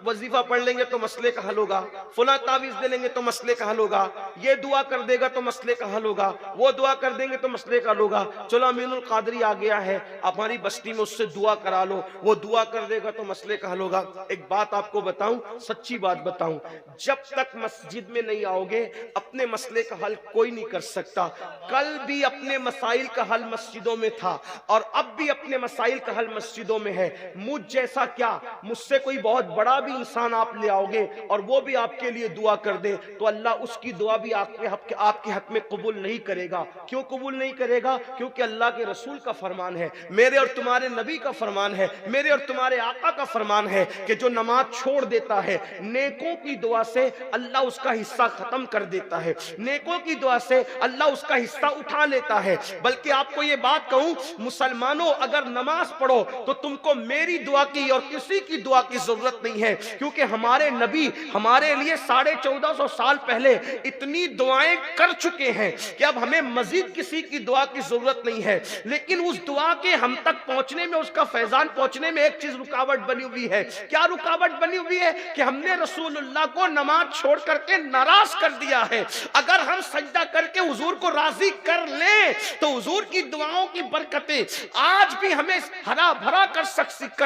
वजीफा पढ़ लेंगे तो मसले का हल होगा, फलां तावीज दे लेंगे तो मसले का हल होगा, ये दुआ कर देगा तो मसले का हल होगा, वो दुआ कर देंगे तो मसले का हल होगा। चलो अमीनुल कादरी आ गया है, हमारी बस्ती में उससे दुआ करा लो, वो दुआ कर देगा तो मसले का हल होगा। एक बात आपको बताऊं, सच्ची बात बताऊं, जब तक मस्जिद में नहीं आओगे अपने मसले का हल कोई नहीं कर सकता। कल भी अपने मसाइल का हल मस्जिदों में था और अब भी अपने मसाइल का हल मस्जिदों में है। मुझ जैसा क्या, मुझसे कोई बहुत बड़ा भी इंसान आप ले आओगे और वो भी आपके लिए दुआ कर दे तो अल्लाह उसकी दुआ भी आपके हक में कबूल नहीं करेगा। क्यों कबूल नहीं करेगा? क्योंकि अल्लाह के रसूल का फरमान है, मेरे और तुम्हारे नबी का फरमान है, मेरे और तुम्हारे आका का फरमान है कि जो नमाज छोड़ देता है नेकों की दुआ से अल्लाह उसका हिस्सा खत्म कर देता है, नेकों की दुआ से अल्लाह उसका हिस्सा उठा लेता है। बल्कि आपको ये बात कहूं, मुसलमानों अगर नमाज पढ़ो तो तुमको मेरी दुआ की और किसी की दुआ की जरूरत नहीं है, क्योंकि हमारे नबी हमारे लिए 1450 साल पहले इतनी दुआएं कर चुके हैं कि अब हमें मजीद किसी की दुआ की जरूरत नहीं है। लेकिन उस दुआ के हम तक पहुंचने में, उसका फैजान पहुंचने में एक चीज रुकावट बनी हुई है। क्या रुकावट बनी हुई है? कि हमने रसूलुल्लाह को नमाज छोड़ करके नाराज कर दिया है। अगर हम सजदा करके हुजूर को राजी कर लें तो हुजूर की दुआओं की बरकतें आज भी हमें हरा भरा कर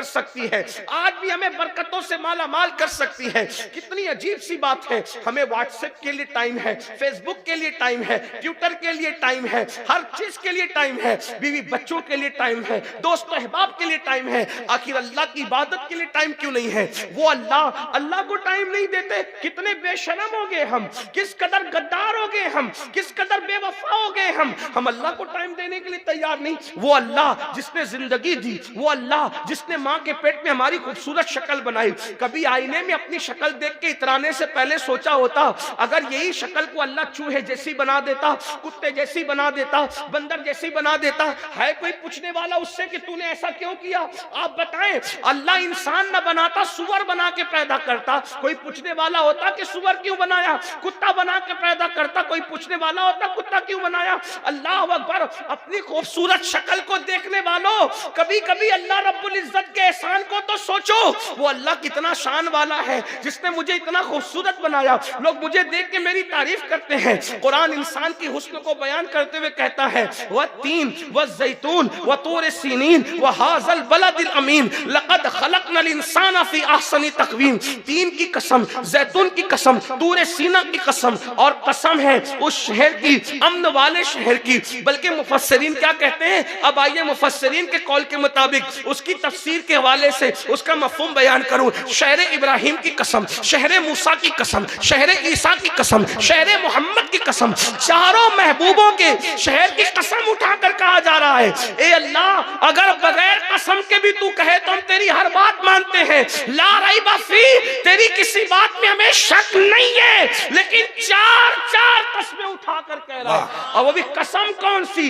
सकती है, आज भी हमें बरकतों से माला माल कर सकती है। कितनी अजीब सी बात है, हमें व्हाट्सएप के लिए टाइम है, फेसबुक के लिए टाइम है, ट्विटर के लिए टाइम है, हर चीज के लिए टाइम है, बीवी बच्चों के लिए टाइम है, दोस्त अहबाब के लिए टाइम है, आखिर अल्लाह की इबादत के लिए टाइम क्यों नहीं है? वो अल्लाह को टाइम नहीं देते। कितने बेशरम हो गए हम, किस कदर गद्दार हो गए हम, किस कदर बेवफा हो गए हम अल्लाह को टाइम देने के लिए तैयार नहीं। वो अल्लाह जिसने जिंदगी दी, वो अल्लाह जिसने माँ के पेट में हमारी खूबसूरत शक्ल बनाई, कभी आईने में अपनी शक्ल देख के इतराने से पहले सोचा होता अगर यही शक्ल को अल्लाह चूहे जैसी बना देता, कुत्ते जैसी बना देता, बंदर जैसी बना देता, है कोई पूछने वाला उससे कि तूने ऐसा क्यों किया? आप बताएं, अल्लाह इंसान न बनाता सुअर बना के पैदा करता, कोई पूछने वाला होता कि सुअर क्यों बनाया? कुत्ता बना के पैदा करता, कोई पूछने वाला होता कुत्ता क्यों बनाया? अल्लाह अकबर। अपनी खूबसूरत शक्ल को देखने वालों, कभी कभी अल्लाह रब्बुल इज्जत के एहसान को तो सोचो। वो अल्लाह कितना शान वाला है जिसने मुझे इतना खूबसूरत बनाया। लोग मुझे देख के मेरी तारीफ करते हैं। कुरान इंसान की हुस्न को बयान करते हुए कहता है, वह तीन व जैतून व तूर सीनीन व हाज़ल बलदिल अमीन लक़द खलक़नल इंसान फी अहसनी तक़वीम। तीन की कसम, जैतून की कसम, तूर सीना की कसम, और कसम है उस शहर की, अमन वाले शहर की। बल्कि मुफस्सिरीन क्या कहते हैं? अब आइए मुफस्सिरीन के कौल के मुताबिक उसकी तफसीर के हवाले से उसका मफ़हूम बयान करूं, शहर इब्राहिम की कसम, शहर मूसा की कसम, शहर ईसा की कसम, शहर मोहम्मद की कसम, चारों महबूबों के शहर की कसम उठाकर कहा जा रहा है, ए अल्लाह अगर बगैर कसम के भी तू कहे तो हम तेरी हर बात मानते हैं, ला रैबा फी, तेरी किसी बात में हमें शक नहीं है, लेकिन चार चार कस्में उठाकर कह रहा है। और वो भी कसम कौन सी?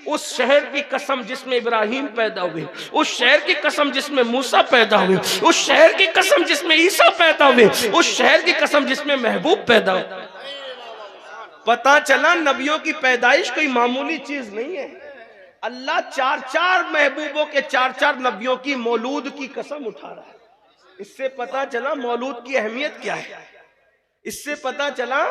उस शहर की कसम जिसमें इब्राहिम पैदा हुए, उस शहर की कसम जिसमें मूसा पैदा हुए, उस शहर की कसम जिसमें ईसा पैदा हुए, उस शहर की कसम जिसमें महबूब पैदा हुए। पता चला नबियों की पैदाइश कोई मामूली चीज नहीं है। अल्लाह चार चार महबूबों के चार चार नबियों की मौलूद की कसम उठा रहा है। इससे पता चला मौलूद की अहमियत क्या है। इससे पता चला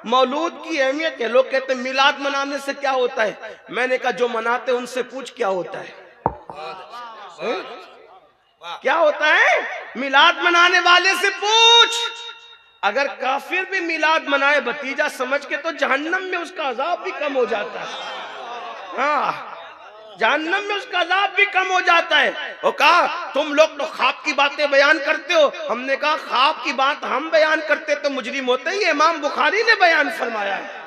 मौलूद की अहमियत है। लोग कहते हैं मिलाद मनाने से क्या होता है। मैंने कहा जो मनाते उनसे पूछ क्या होता है, क्या होता है? मिलाद मनाने वाले से पूछ। अगर काफिर भी मिलाद मनाए भतीजा समझ के तो जहन्नम में उसका अजाब भी कम हो जाता है। हाँ, जहन्नम में उसका अजाब भी कम हो जाता है। वो कहा तुम लोग तो ख्वाब की बातें बयान करते हो। हमने कहा ख्वाब की बात हम बयान करते तो मुजरिम होते ही। इमाम बुखारी ने बयान फरमाया है।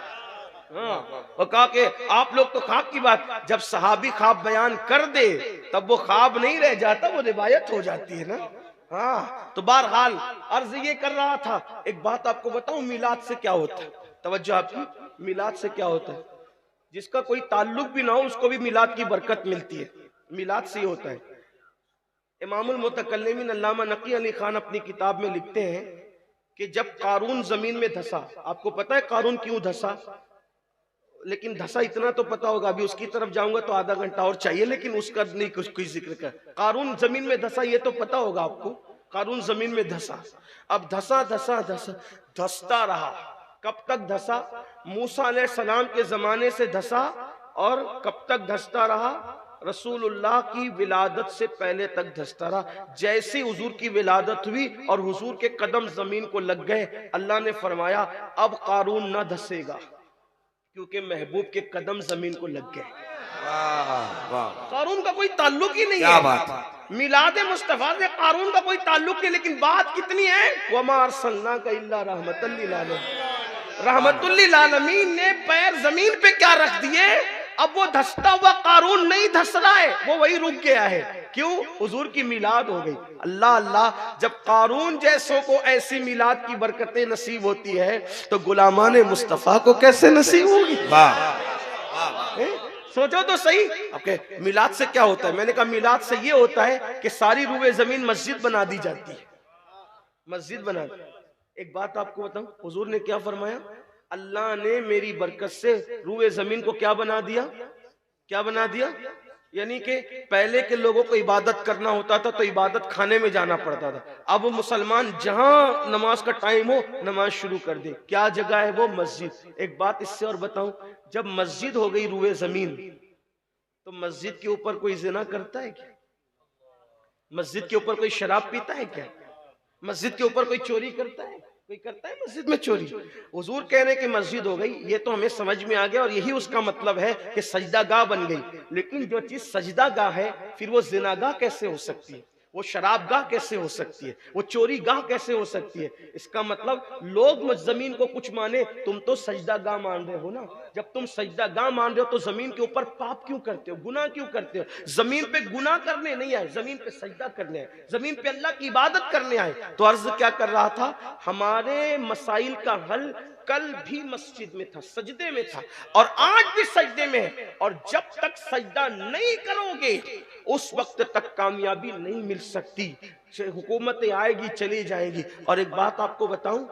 वो कहा कि आप लोग तो ख्वाब की बात, जब सहाबी ख्वाब बयान कर दे तब वो ख्वाब नहीं रह जाता, वो रिवायत हो जाती है ना। हाँ, तो बहरहाल अर्ज ये कर रहा था। एक बात आपको बताऊं, मिलाद से क्या होता है? तवज्जो आपकी, मिलाद से क्या होता है? जिसका कोई ताल्लुक भी ना हो उसको भी मिलाद की बरकत मिलती है। मिलाद से ही होता है। इमामुल मुतकल्लिमीन अल्लामा नकी अली खान अपनी किताब में लिखते हैं कि जब कारून जमीन में धंसा, आपको पता है कारून क्यों धंसा? लेकिन धंसा इतना तो पता होगा, अभी उसकी तरफ जाऊंगा तो आधा घंटा और चाहिए, लेकिन उसका नहीं कुछ जिक्र कर। कारून जमीन में धंसा ये तो पता होगा आपको, कारून जमीन में धंसा। अब धंसा धंसा धंसा धंसता रहा। कब तक धंसा? मूसा अलैहिस्सलाम के जमाने से धंसा। और कब तक धंसता रहा? रसूलुल्लाह की विलादत से पहले तक धंसता रहा। जैसे हुजूर की विलादत हुई और हुजूर के कदम जमीन को लग गए, अल्लाह ने फरमाया अब कारून न धंसेगा, क्योंकि महबूब के कदम जमीन को लग गए। कारून का कोई ताल्लुक ही नहीं है। मिलाद मुस्तफा से कारून का कोई ताल्लुक नहीं। लेकिन बात कितनी है, वमा अरसलनाका इल्ला रहमतल लिल आलमीन। रहमतुल लिल आलमीन ने पैर जमीन पे क्या रख दिए। अब वो धंसता हुआ कारून नहीं धंस रहा है, वो वही रुक गया है। क्यों? हुजूर की मिलाद हो गई। अल्लाह अल्लाह, जब कारून जैसों को ऐसी मिलाद की बरकतें नसीब होती है तो गुलामाने मुस्तफा को कैसे नसीब होगी? सोचो तो सही। ओके, मिलाद से क्या होता है? मैंने कहा मिलाद से ये होता है कि सारी रूए जमीन मस्जिद बना दी जाती है। मस्जिद बना दी। एक बात आपको बताऊं, हुजूर ने क्या फरमाया? अल्लाह ने मेरी बरकत से रूए जमीन को क्या बना दिया? क्या बना दिया? यानी कि पहले के लोगों को इबादत करना होता था तो इबादत खाने में जाना पड़ता था। अब मुसलमान जहां नमाज का टाइम हो नमाज शुरू कर दे। क्या जगह है वो? मस्जिद। एक बात इससे और बताऊं, जब मस्जिद हो गई रूए जमीन तो मस्जिद के ऊपर कोई जिना करता है क्या? मस्जिद के ऊपर कोई शराब पीता है क्या? मस्जिद के ऊपर कोई चोरी करता है? कोई करता है मस्जिद में चोरी? हुजूर कह रहे कि मस्जिद हो गई, ये तो हमें समझ में आ गया और यही उसका मतलब है कि सजदागाह बन गई। लेकिन जो चीज सजदागाह है फिर वो जिनागाह कैसे हो सकती है? वो शराबगाह कैसे हो सकती है? वो चोरी गाह कैसे हो सकती है? इसका मतलब लोग जमीन को कुछ माने, तुम तो सजदागाह मान रहे हो ना। जब तुम सजदागाह मान रहे हो तो जमीन के ऊपर पाप क्यों करते हो, गुनाह क्यों करते हो? जमीन पे गुनाह करने नहीं आए, जमीन पे सजदा करने आए, जमीन पे अल्लाह की इबादत करने आए। तो अर्ज क्या कर रहा था, हमारे मसाइल का हल कल भी मस्जिद में था, सजदे में था और आज भी सजदे में है। और जब तक सजदा नहीं करोगे उस वक्त तक कामयाबी नहीं मिल सकती। हुकूमतें आएगी चली जाएगी। और एक बात आपको बताऊं,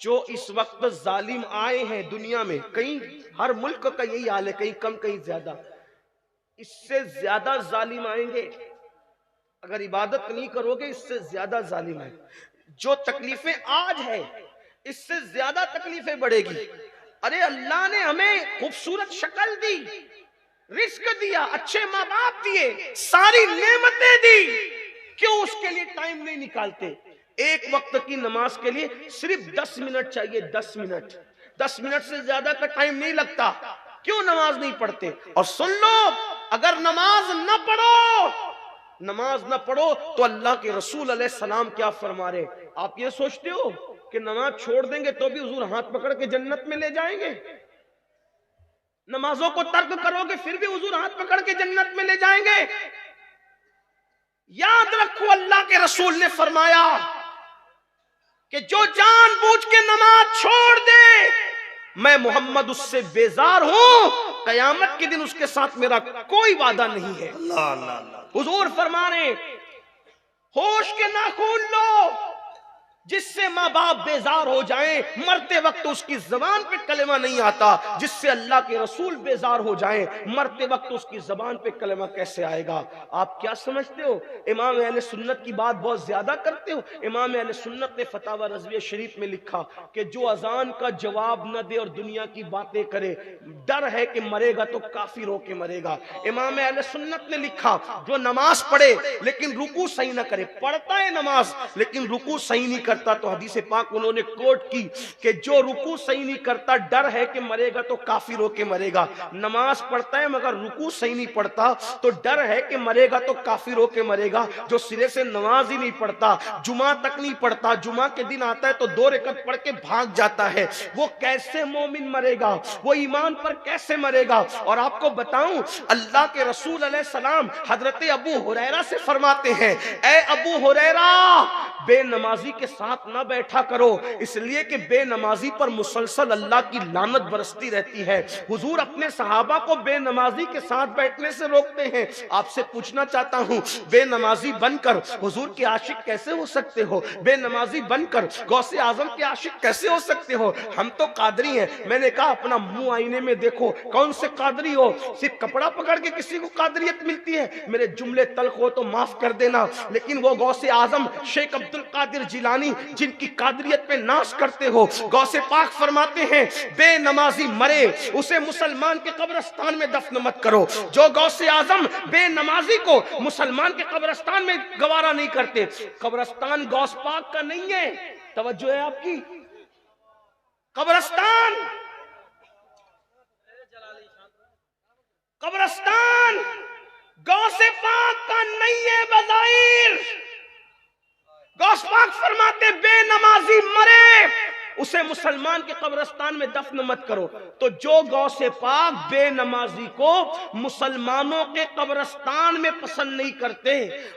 जो इस वक्त जालिम आए हैं दुनिया में, कहीं हर मुल्क का यही हाल है, कहीं कम कहीं ज्यादा, इससे ज्यादा जालिम आएंगे। अगर इबादत नहीं करोगे इससे ज्यादा जालिम है। जो तकलीफें आज है इससे ज्यादा तकलीफें बढ़ेगी। अरे अल्लाह ने हमें खूबसूरत शक्ल दी, रिस्क दिया, अच्छे माँ बाप दिए, सारी नेमतें दी, क्यों उसके लिए टाइम नहीं निकालते? एक वक्त की नमाज के लिए सिर्फ 10 मिनट चाहिए, 10 मिनट, 10 मिनट से ज्यादा का टाइम नहीं लगता। क्यों नमाज नहीं पढ़ते? और सुन लो, अगर नमाज न पढ़ो, नमाज ना पढ़ो तो अल्लाह के रसूल अलैहिस्सलाम क्या फरमा रहे? आप ये सोचते हो कि नमाज छोड़ देंगे तो भी हुजूर हाथ पकड़ के जन्नत में ले जाएंगे? नमाजों को तर्क करोगे फिर भी हुजूर हाथ पकड़ के जन्नत में ले जाएंगे? याद रखो, अल्लाह के रसूल ने फरमाया कि जो जानबूझ के नमाज छोड़ दे, मैं मोहम्मद उससे बेजार हूं, कयामत के दिन उसके साथ मेरा कोई वादा नहीं है। अल्लाह अल्लाह अल्लाह। हुजूर फरमा रहे, होश के नाखून लो, जिससे माँ बाप बेजार हो जाएं, मरते वक्त उसकी जबान पे कलेमा नहीं आता। जिससे अल्लाह के रसूल बेजार हो जाएं, मरते वक्त उसकी जबान पे कलेमा कैसे आएगा? आप क्या समझते हो? इमाम अहले सुन्नत की बात बहुत ज्यादा करते हो। इमाम अहले सुन्नत ने फतावा रज़विया शरीफ में लिखा कि जो अजान का जवाब न दे और दुनिया की बातें करे, डर है कि मरेगा तो काफिर होके मरेगा। इमाम अहले सुन्नत ने लिखा, जो नमाज पढ़े लेकिन रुकू सही ना करे, पढ़ता है नमाज लेकिन रुकू सही नहीं करता, तो हदीस पाक उन्होंने कोट की कि जो रुकू सही नहीं करता, डर है कि मरेगा तो काफिर होके मरेगा। नमाज पढ़ता है मगर रुकू सही नहीं पढ़ता, तो डर है कि मरेगा तो काफिर होके मरेगा। जो सिरे से नमाज ही नहीं पढ़ता, जुमा तक नहीं पढ़ता, जुमा के दिन आता है तो 2 रकअत पढ़ के भाग जाता है, वो कैसे मोमिन मरेगा? वो ईमान पर कैसे मरेगा? और आपको बताऊं, अल्लाह के रसूल अलैहिस्सलाम हजरत अबू हुरैरा से फरमाते हैं, ए अबू हुरैरा, बेनमाजी के साथ ना बैठा करो, इसलिए कि बेनमाजी पर मुसलसल अल्लाह की लानत बरसती रहती है। हुजूर अपने सहाबा को बेनमाजी के साथ बैठने से रोकते हैं। आपसे पूछना चाहता हूं, बेनमाजी बनकर हुजूर के आशिक कैसे हो सकते हो? बेनमाजी बनकर गौसे आजम के आशिक कैसे हो सकते हो? हम तो कादरी हैं। मैंने कहा अपना मुंह आईने में देखो, कौन से कादरी हो? सिर्फ कपड़ा पकड़ के किसी को कादरियत मिलती है? मेरे जुमले तल्ख हो तो माफ कर देना, लेकिन वो गौसे आजम शेख अब्दुल कादिर जिलानी जिनकी कादरियत पे नाश करते हो, गौसे पाक फरमाते हैं, बेनमाजी मरे उसे मुसलमान के कब्रिस्तान में दफन मत करो। जो गौसे आजम बेनमाजी को मुसलमान के कब्रिस्तान में गवारा नहीं करते, कब्रिस्तान गौस पाक का नहीं है। तवज्जो है आपकी? कब्रिस्तान गौसे पाक का नहीं है बज़ाहिर। गौस पाक फरमाते बेनमाजी मरे उसे मुसलमान के कब्रिस्तान में दफन मत करो। तो जो गौसे पाक बेनमाजी को मुसलमानों के कब्रिस्तान में पसंद नहीं करते,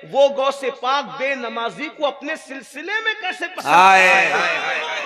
वो गौसे पाक बेनमाजी को अपने सिलसिले में कैसे पसंद करते?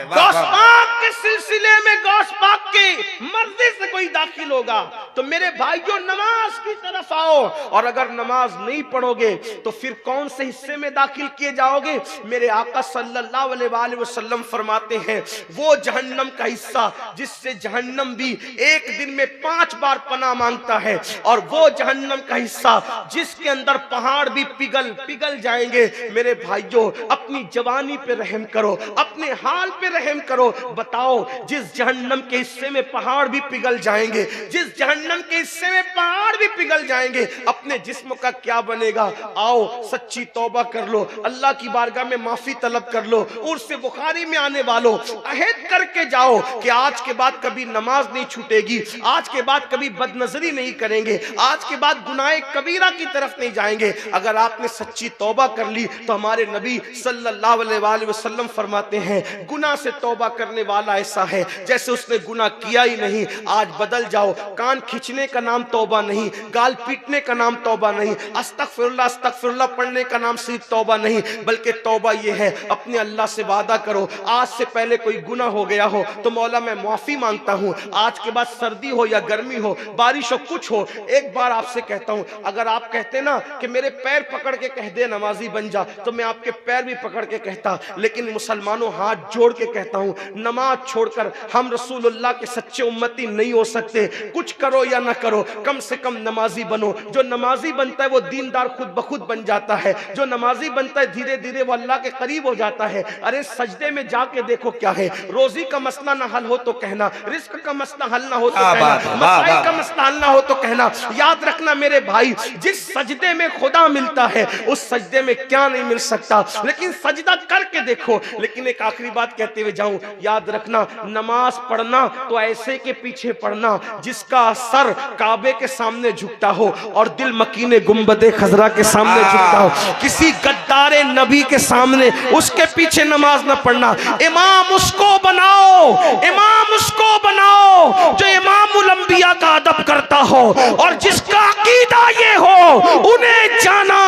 गौस पाक के सिलसिले में गौस पाक की मर्जी से कोई दाखिल होगा तो मेरे भाइयों नमाज की तरफ आओ, और अगर नमाज नहीं पढ़ोगे तो फिर कौन से हिस्से में दाखिल किए जाओगे? मेरे आका सल्लल्लाहु अलैहि वसल्लम फरमाते हैं, वो जहन्नम का हिस्सा जिससे जहन्नम भी एक दिन में 5 बार पनाह मांगता है, और वो जहन्नम का हिस्सा जिसके अंदर पहाड़ भी पिघल जाएंगे। मेरे भाइयों अपनी जवानी पे रहम करो, अपने हाल पे रहम करो। बताओ, जिस जहन्नम के हिस्से में पहाड़ भी पिघल जाएंगे, जिस जहन्नम के हिस्से में पहाड़ भी पिघल जाएंगे, अपने जिस्म का क्या बनेगा? आओ सच्ची तौबा कर लो, अल्लाह की बारगाह में माफी तलब कर लो। उर्स बुखारी में आने वालों, अहद करके जाओ कि आज के बाद कभी नमाज नहीं छूटेगी, आज के बाद कभी बदनजरी नहीं करेंगे, आज के बाद गुनाह कबीरा की तरफ नहीं जाएंगे। अगर आपने सच्ची तौबा कर ली तो हमारे नबी सल्लल्लाहु अलैहि वसल्लम फरमाते हैं, गुनाह से तौबा करने वाला ऐसा है जैसे उसने गुनाह किया ही नहीं। आज बदल जाओ, कान खींचने का नाम तौबा नहीं, गाल पीटने का नाम तौबा नहीं, अस्तगफिरुल्लाह अस्तगफिरुल्लाह पढ़ने का नाम सिर्फ तौबा नहीं, बल्कि तौबा ये है अपने अल्लाह से वादा करो, आज से पहले कोई गुनाह हो गया हो तो मौला मैं माफी मांगता हूँ। आज के बाद सर्दी हो या गर्मी हो, बारिश हो, कुछ हो, एक बार आपसे कहता हूँ, अगर आप कहते ना कि मेरे पैर पकड़ के कह दे नमाजी बन जा, तो मैं आपके पैर भी पकड़ के कहता। लेकिन मुसलमानों हाथ जोड़ के कहता हूं, नमाज छोड़कर हम रसूलुल्लाह के सच्चे उम्मती नहीं हो सकते। कुछ करो या ना करो, कम से कम नमाजी बनो। जो नमाजी बनता है वो दीनदार खुद ब खुद बन जाता है। जो नमाजी बनता है धीरे धीरे वो अल्लाह के करीब हो जाता है। अरे सजदे में जाके देखो क्या है, रोजी का मसला ना हल हो तो कहना, रिस्क का मसला हल ना हो तो कहना, मसाइल का मसला हल ना हो तो कहना। याद रखना मेरे भाई, जिस सजदे में खुदा मिलता है उस सजदे में क्या नहीं मिल सकता, लेकिन सजदा करके देखो। लेकिन एक आखिरी बात कहते हुए जाऊं, याद रखना नमाज पढ़ना तो ऐसे के पीछे पढ़ना जिसका सर काबे के सामने झुकता हो और दिल दिल मकीने गुंबदे खजरा के सामने झुकता हो, किसी गद्दारे नबी के सामने उसके पीछे नमाज न पढ़ना। इमाम उसको बनाओ, इमाम उसको बनाओ जो इमामुल अंबिया का अदब करता हो और जिसका अकीदा ये हो, उन्हें जाना,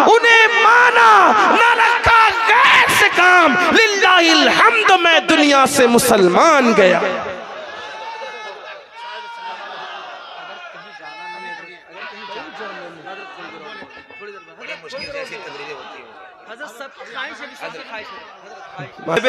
उन्हें माना, न रखा गैर से काम। लिल्लाहिल हम्द, मैं दुनिया से मुसलमान गया।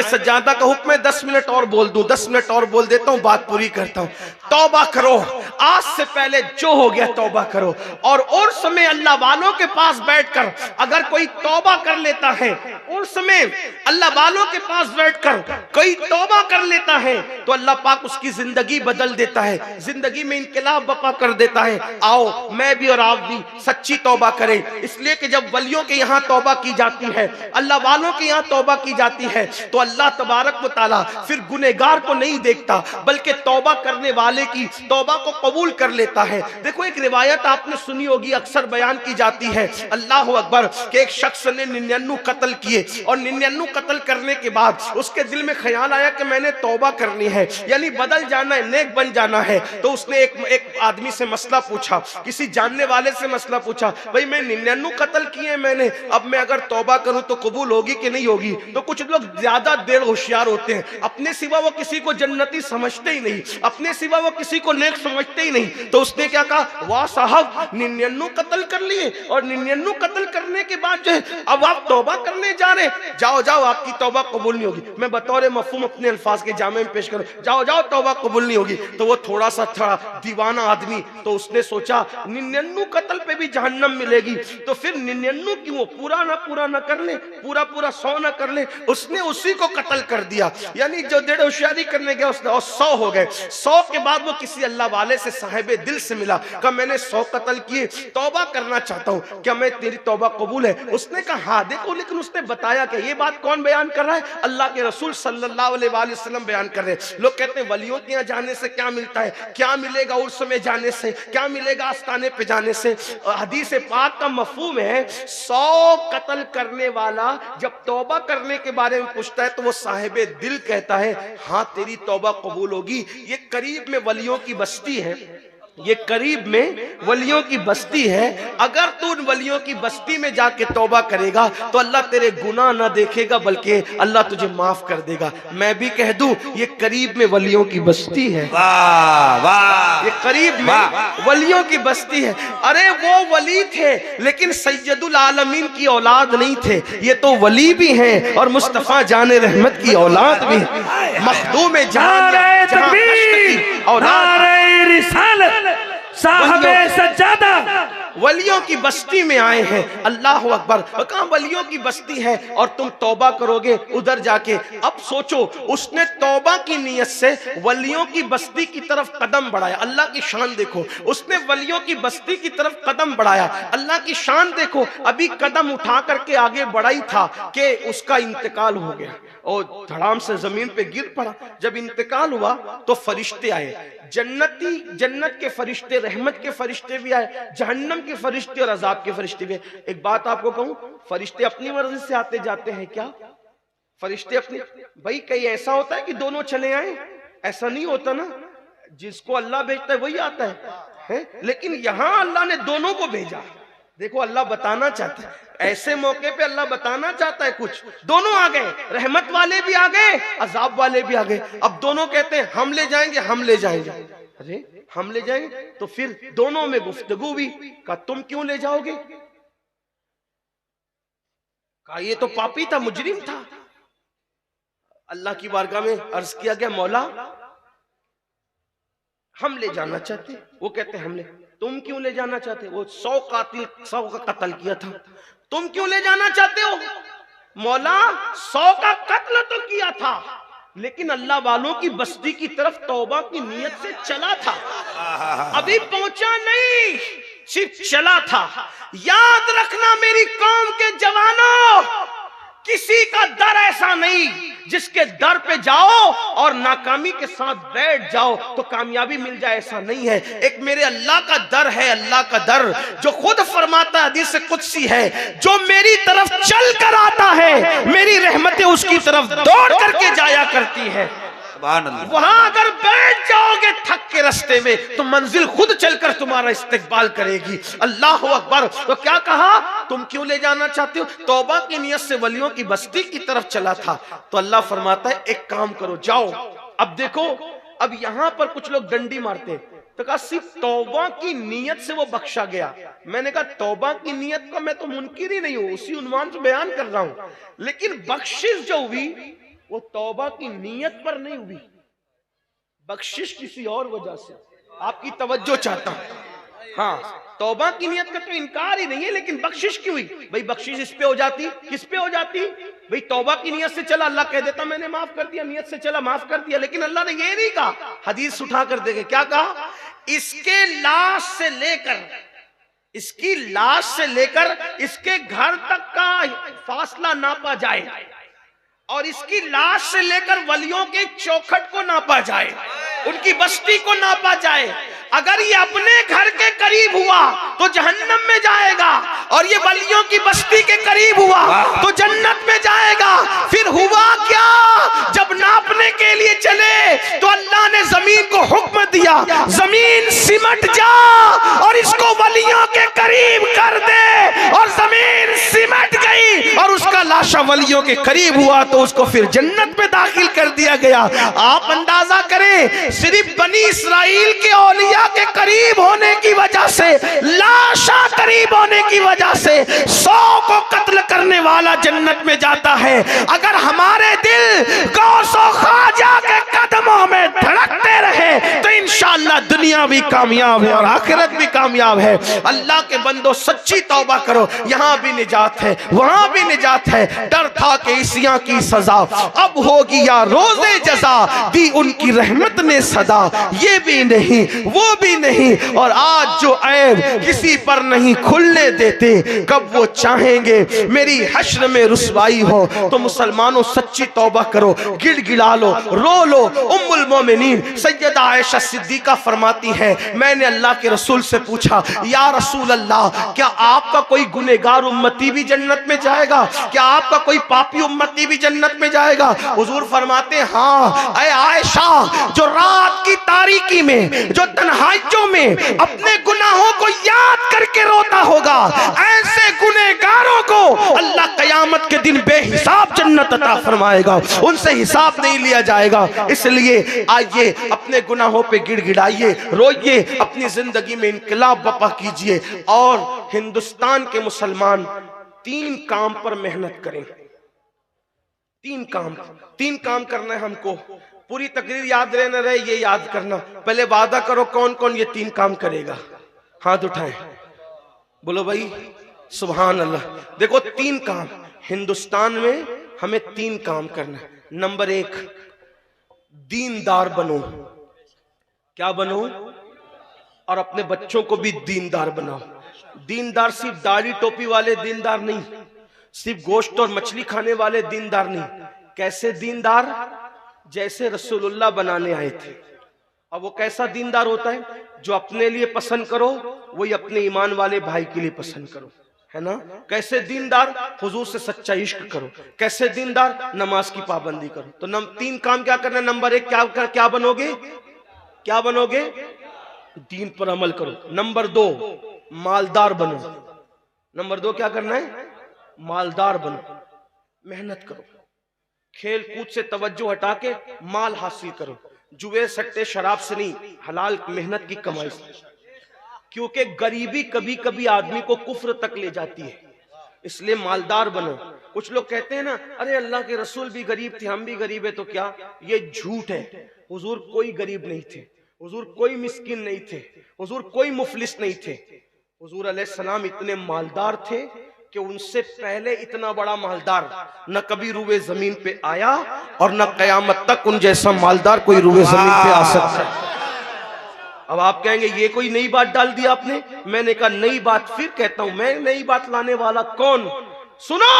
सज्जादा का हुक्म है 10 मिनट और बोल दूं, 10 मिनट और बोल देता हूं, बात पूरी करता हूं। तौबा करो, आज से पहले जो हो गया तौबा करो। और उर्स में अल्लाह वालों के पास बैठकर अगर कोई तौबा कर लेता है, उर्स में अल्लाह वालों के पास बैठकर कोई तौबा कर लेता है तो अल्लाह पाक उसकी जिंदगी बदल देता है, जिंदगी में इनकलाब बपा कर देता है। आओ मैं भी और आप भी सच्ची तौबा करें, इसलिए कि जब वलियों के यहाँ तौबा की जाती है, अल्लाह वालों के यहाँ तौबा की जाती है तो अल्लाह तबारक व तआला फिर गुनहगार को नहीं देखता बल्कि तौबा करने वाले की तौबा को कबूल कर लेता है। देखो एक रिवायत आपने सुनी होगी, अक्सर बयान की जाती है, अल्लाह अकबर, कि एक शख्स ने 99 कत्ल किए और 99 कत्ल करने के बाद उसके दिल में ख्याल आया कि मैंने तौबा करनी है, यानी बदल जाना है, नेक बन जाना है। तो उसने एक आदमी से मसला पूछा, किसी जानने वाले से मसला पूछा, भाई मैं 99 कत्ल किए मैंने, अब मैं अगर तौबा करूं तो कबूल होगी कि नहीं होगी? तो कुछ लोग ज्यादा देर होशियार होते हैं, अपने सिवा वो किसी को जन्नती समझते ही नहीं, अपने सिवा वो किसी को नेक समझते ही नहीं। तो उसने क्या कहा, वाह साहब 99 कत्ल कर लिए और 99 कत्ल करने के बाद जो है अब आप तौबा करने जा रहे, जाओ जाओ आपकी तौबा कबूल नहीं होगी। मैं बतौर मफहूम अपने अल्फाज के जामे में पेश करूं, जाओ जाओ तौबा कबूल नहीं होगी। तो वो थोड़ा सा था दीवाना आदमी, तो उसने सोचा 99 कत्ल पे भी जहन्नम मिलेगी, तो फिर 99 क्यों पूरा ना कर ले, पूरा 100 ना कर ले, उसने उसी को कत्ल कर दिया। यानी जो डेढ़ होशियारी करने गया उसने और 100 हो गए। 100 के बाद वो किसी अल्लाह वाले से साहिबे दिल से मिला, कहा मैंने 100 कत्ल किए, तौबा करना चाहता हूँ, क्या मैं तेरी तौबा कबूल है? उसने कहा हाँ। देखो लेकिन उसने बताया कि ये बात कौन बयान कर रहा है? अल्लाह के रसूल सल्लल्लाहु अलैहि वसल्लम बयान कर रहे हैं। लोग कहते हैं वलियों के यहाँ जाने से क्या मिलता है, क्या मिलेगा उर्स में जाने से, क्या मिलेगा आस्ताने पे जाने से? हदीस पाक का मफहूम है 100 कत्ल करने वाला जब तौबा करने के बारे में पूछता है तो वो साहिबे दिल कहता है हाँ तेरी तौबा कबूल होगी। ये करीब में वलियों की बस्ती है, ये करीब में वलियों की बस्ती है। अगर तू उन वलियों की बस्ती में जाके तौबा करेगा तो अल्लाह तेरे गुनाह ना देखेगा बल्कि अल्लाह तुझे माफ कर देगा। मैं भी कह दूं ये करीब में वलियों की बस्ती है। वाह वाह, ये करीब में वलियों की बस्ती है। अरे वो वली थे लेकिन सैयदुल आलमीन की औलाद नहीं थे, ये तो वली भी हैं और मुस्तफा जाने रहमत की औलाद भी है। मखदूम जान औलाद साहबे सज्जादा वलियों की बस्ती में आए हैं। अल्लाह अकबर, कहाँ वलियों की बस्ती है और तुम तौबा करोगे उधर जाके। अब सोचो उसने तौबा की नियत से वलियों की बस्ती की तरफ कदम बढ़ाया। अल्लाह की शान देखो, उसने वलियों की बस्ती की तरफ कदम बढ़ाया। अल्लाह की शान देखो, अभी कदम उठा करके आगे बढ़ा ही था कि उसका इंतकाल हो गया और धड़ाम से जमीन पे गिर पड़ा। जब इंतकाल हुआ तो फरिश्ते आए, जन्नत के फरिश्ते, रहमत के फरिश्ते भी आए, जहन्नम के फरिश्ते और अजाब के फरिश्ते भी। एक बात आपको कहूं, फरिश्ते अपनी मर्जी से आते जाते हैं क्या? फरिश्ते अपनी, भाई कहीं ऐसा होता है कि दोनों चले आए? ऐसा नहीं होता ना, जिसको अल्लाह भेजता है वही आता है? लेकिन यहां अल्लाह ने दोनों को भेजा। देखो अल्लाह बताना चाहता है, ऐसे मौके पे अल्लाह बताना चाहता है कुछ। दोनों आ गए, रहमत वाले भी आ गए, अजाब वाले भी आ गए। अब दोनों कहते हैं हम ले जाएंगे, हम ले जाएंगे। अरे हम ले जाएंगे, तो फिर दोनों में गुफ्तगू भी। कहा तुम क्यों ले जाओगे? कहा ये तो पापी था, मुजरिम था। अल्लाह की बारगाह में अर्ज किया गया मौला हम ले जाना चाहते। वो कहते हम ले। तुम क्यों ले जाना चाहते? वो 100 कातिल 100 का कत्ल किया था, तुम क्यों ले जाना चाहते हो? मौला 100 का कत्ल तो किया था लेकिन अल्लाह वालों की बस्ती की तरफ तौबा की नीयत से चला था, अभी पहुंचा नहीं, सिर्फ चला था। याद रखना मेरी कौम के जवानों, किसी का दर ऐसा नहीं जिसके दर पे जाओ और नाकामी के साथ बैठ जाओ तो कामयाबी मिल जाए, ऐसा नहीं है। एक मेरे अल्लाह का दर है, अल्लाह का दर जो खुद फरमाता है, हदीस कुदसी है, जो मेरी तरफ चल कर आता है मेरी रहमतें उसकी तरफ दौड़ करके जाया करती है। वहां अगर बैठ जाओगे थक के रास्ते में तो मंजिल खुद चलकर तुम्हारा इस्तेकबाल करेगी। अल्लाह अकबर। तो क्या कहा, तुम क्यों ले जाना चाहते हो? तौबा की नियत से वलियों की बस्ती की तरफ चला था। तो अल्लाह फरमाता है एक काम करो, जाओ। अब देखो, अब यहां पर कुछ लोग डंडी मारते हैं, तो कहा सिर्फ तौबा की नियत से वो बख्शा गया। मैंने कहा तौबा की नियत का मैं तो मुनकिर ही नहीं हूं, उसी उन्वान से बयान कर रहा हूं, लेकिन बख्शिश जो हुई वो तौबा की नियत पर नहीं हुई, बख्शिश किसी और वजह से। आपकी तवज्जो चाहता हूं। हाँ, तौबा की नियत का तो इनकार ही नहीं है, लेकिन बख्शिश क्यों हुई? भाई बख्शिश इस पे हो जाती, किस पे हो जाती? भाई तौबा की नियत से चला, अल्लाह कह देता मैंने माफ कर दिया, नियत से चला माफ कर दिया। लेकिन अल्लाह ने ये नहीं कहा, हदीस उठा कर देखे क्या कहा, इसके लाश से लेकर, इसकी लाश से लेकर इसके घर तक का फासला नापा जाए और इसकी लाश से लेकर वलियों के चौखट को नापा जाए, उनकी बस्ती को नापा जाए। अगर ये अपने घर के करीब हुआ तो जहन्नम में जाएगा, और ये वलियों की बस्ती के करीब हुआ तो जन्नत में जाएगा। फिर हुआ क्या, जब नापने के लिए चले तो अल्लाह ने जमीन को हुक्म दिया, जमीन सिमट जा और इसको वलियों के करीब कर दे, और जमीन सिमट गई और उसका लाशा वलियों के करीब हुआ तो उसको फिर जन्नत में दाखिल कर दिया गया। आप अंदाजा करें, सिर्फ बनी इस्राइल के औलिया के करीब होने की वजह से, लाशा करीब होने की वजह से 100 को कत्ल करने वाला जन्नत में जाता है। अगर हमारे दिल गौसो ख्वाजा के कदमों में धड़कते रहे तो इंशाअल्लाह दुनिया भी कामयाब है और आखिरत भी कामयाब है। अल्लाह के बंदो सच्ची तौबा करो, यहां भी निजात है, वहां भी निजात है। डर था कि इसियां की सजा अब होगी या रोजे जजा, दी उनकी रहमत ने सदा, ये भी नहीं वो भी नहीं, और आज जो ऐब किसी पर नहीं खुलने देते, कब वो चाहेंगे मेरी हश्र में रुसवाई हो। तो मुसलमानों सच्ची तौबा करो, गिड़गिड़ा लो, रो लो। उम्मुल मोमिनीन सैयदा आयशा सिद्दीका फरमाती है, मैंने अल्लाह के रसूल से पूछा, या रसूल अल्लाह, क्या आपका कोई गुनहगार उम्मती भी जन्नत में जाएगा? क्या आपका कोई पापी उम्मती भी जन्नत में जाएगा? हुजूर फरमाते हाँ ऐ आयशा, जो रात की तारीकी में, जो तन्हाइयों में अपने गुनाहों को याद करके रोता होगा, ऐसे गुनहगारों को अल्लाह कयामत के दिन बेहिसाब जन्नत अता फरमाएगा, उनसे हिसाब नहीं लिया जाएगा। इसलिए आइए अपने गुनाहों पे गिड़गिड़ाइए, रोइए, अपनी जिंदगी में इनकलाब बपा कीजिए। और हिंदुस्तान के मुसलमान 3 काम पर मेहनत करें। 3 काम करना है हमको। पूरी तकरीर याद रहे न रहे ये याद करना। पहले वादा करो कौन कौन ये 3 काम करेगा, हाथ उठाएं, बोलो भाई सुभान अल्लाह। देखो 3 काम हिंदुस्तान में हमें 3 काम करना है। नंबर 1, दीनदार बनो। क्या बनो? और अपने बच्चों को भी दीनदार बनाओ। दीनदार सिर्फ दाढ़ी टोपी वाले दीनदार नहीं, सिर्फ गोश्त और मछली खाने वाले दीनदार नहीं। कैसे दीनदार? जैसे रसूलुल्लाह बनाने आए थे। अब वो कैसा दीनदार होता है? जो अपने लिए पसंद करो वही अपने ईमान वाले भाई के लिए पसंद करो, है ना? कैसे दीनदार? हुजूर से सच्चा इश्क करो। कैसे दीनदार? नमाज की पाबंदी करो। तो 3 काम क्या करना है? नंबर 1 क्या बनोगे? क्या बनोगे? दीन पर अमल करो। नंबर 2, मालदार बनो। नंबर 2 क्या करना है? मालदार बनो, मेहनत करो, खेल कूद से तवज्जो हटा के माल हासिल करो। जुए सट्टे शराब से नहीं, हलाल मेहनत की कमाई से। क्योंकि गरीबी कभी कभी आदमी को कुफ्र तक ले जाती है, इसलिए मालदार बनो। कुछ लोग कहते हैं ना, अरे अल्लाह के रसूल भी गरीब थे, हम भी गरीब है, तो क्या? ये झूठ है। हुजूर कोई गरीब नहीं थे, हुजूर कोई मिस्किन नहीं थे, हुजूर कोई मुफलिस नहीं थे। हुजूर अलैहिस्सलाम इतने मालदार थे कि उनसे पहले इतना बड़ा मालदार न कभी रूए जमीन पे आया और न कयामत तक उन जैसा मालदार कोई रूए जमीन पे आ सकता है। अब आप कहेंगे ये कोई नई बात डाल दी आपने। मैंने कहा नई बात फिर कहता हूं, मैं नई बात लाने वाला कौन? सुनो,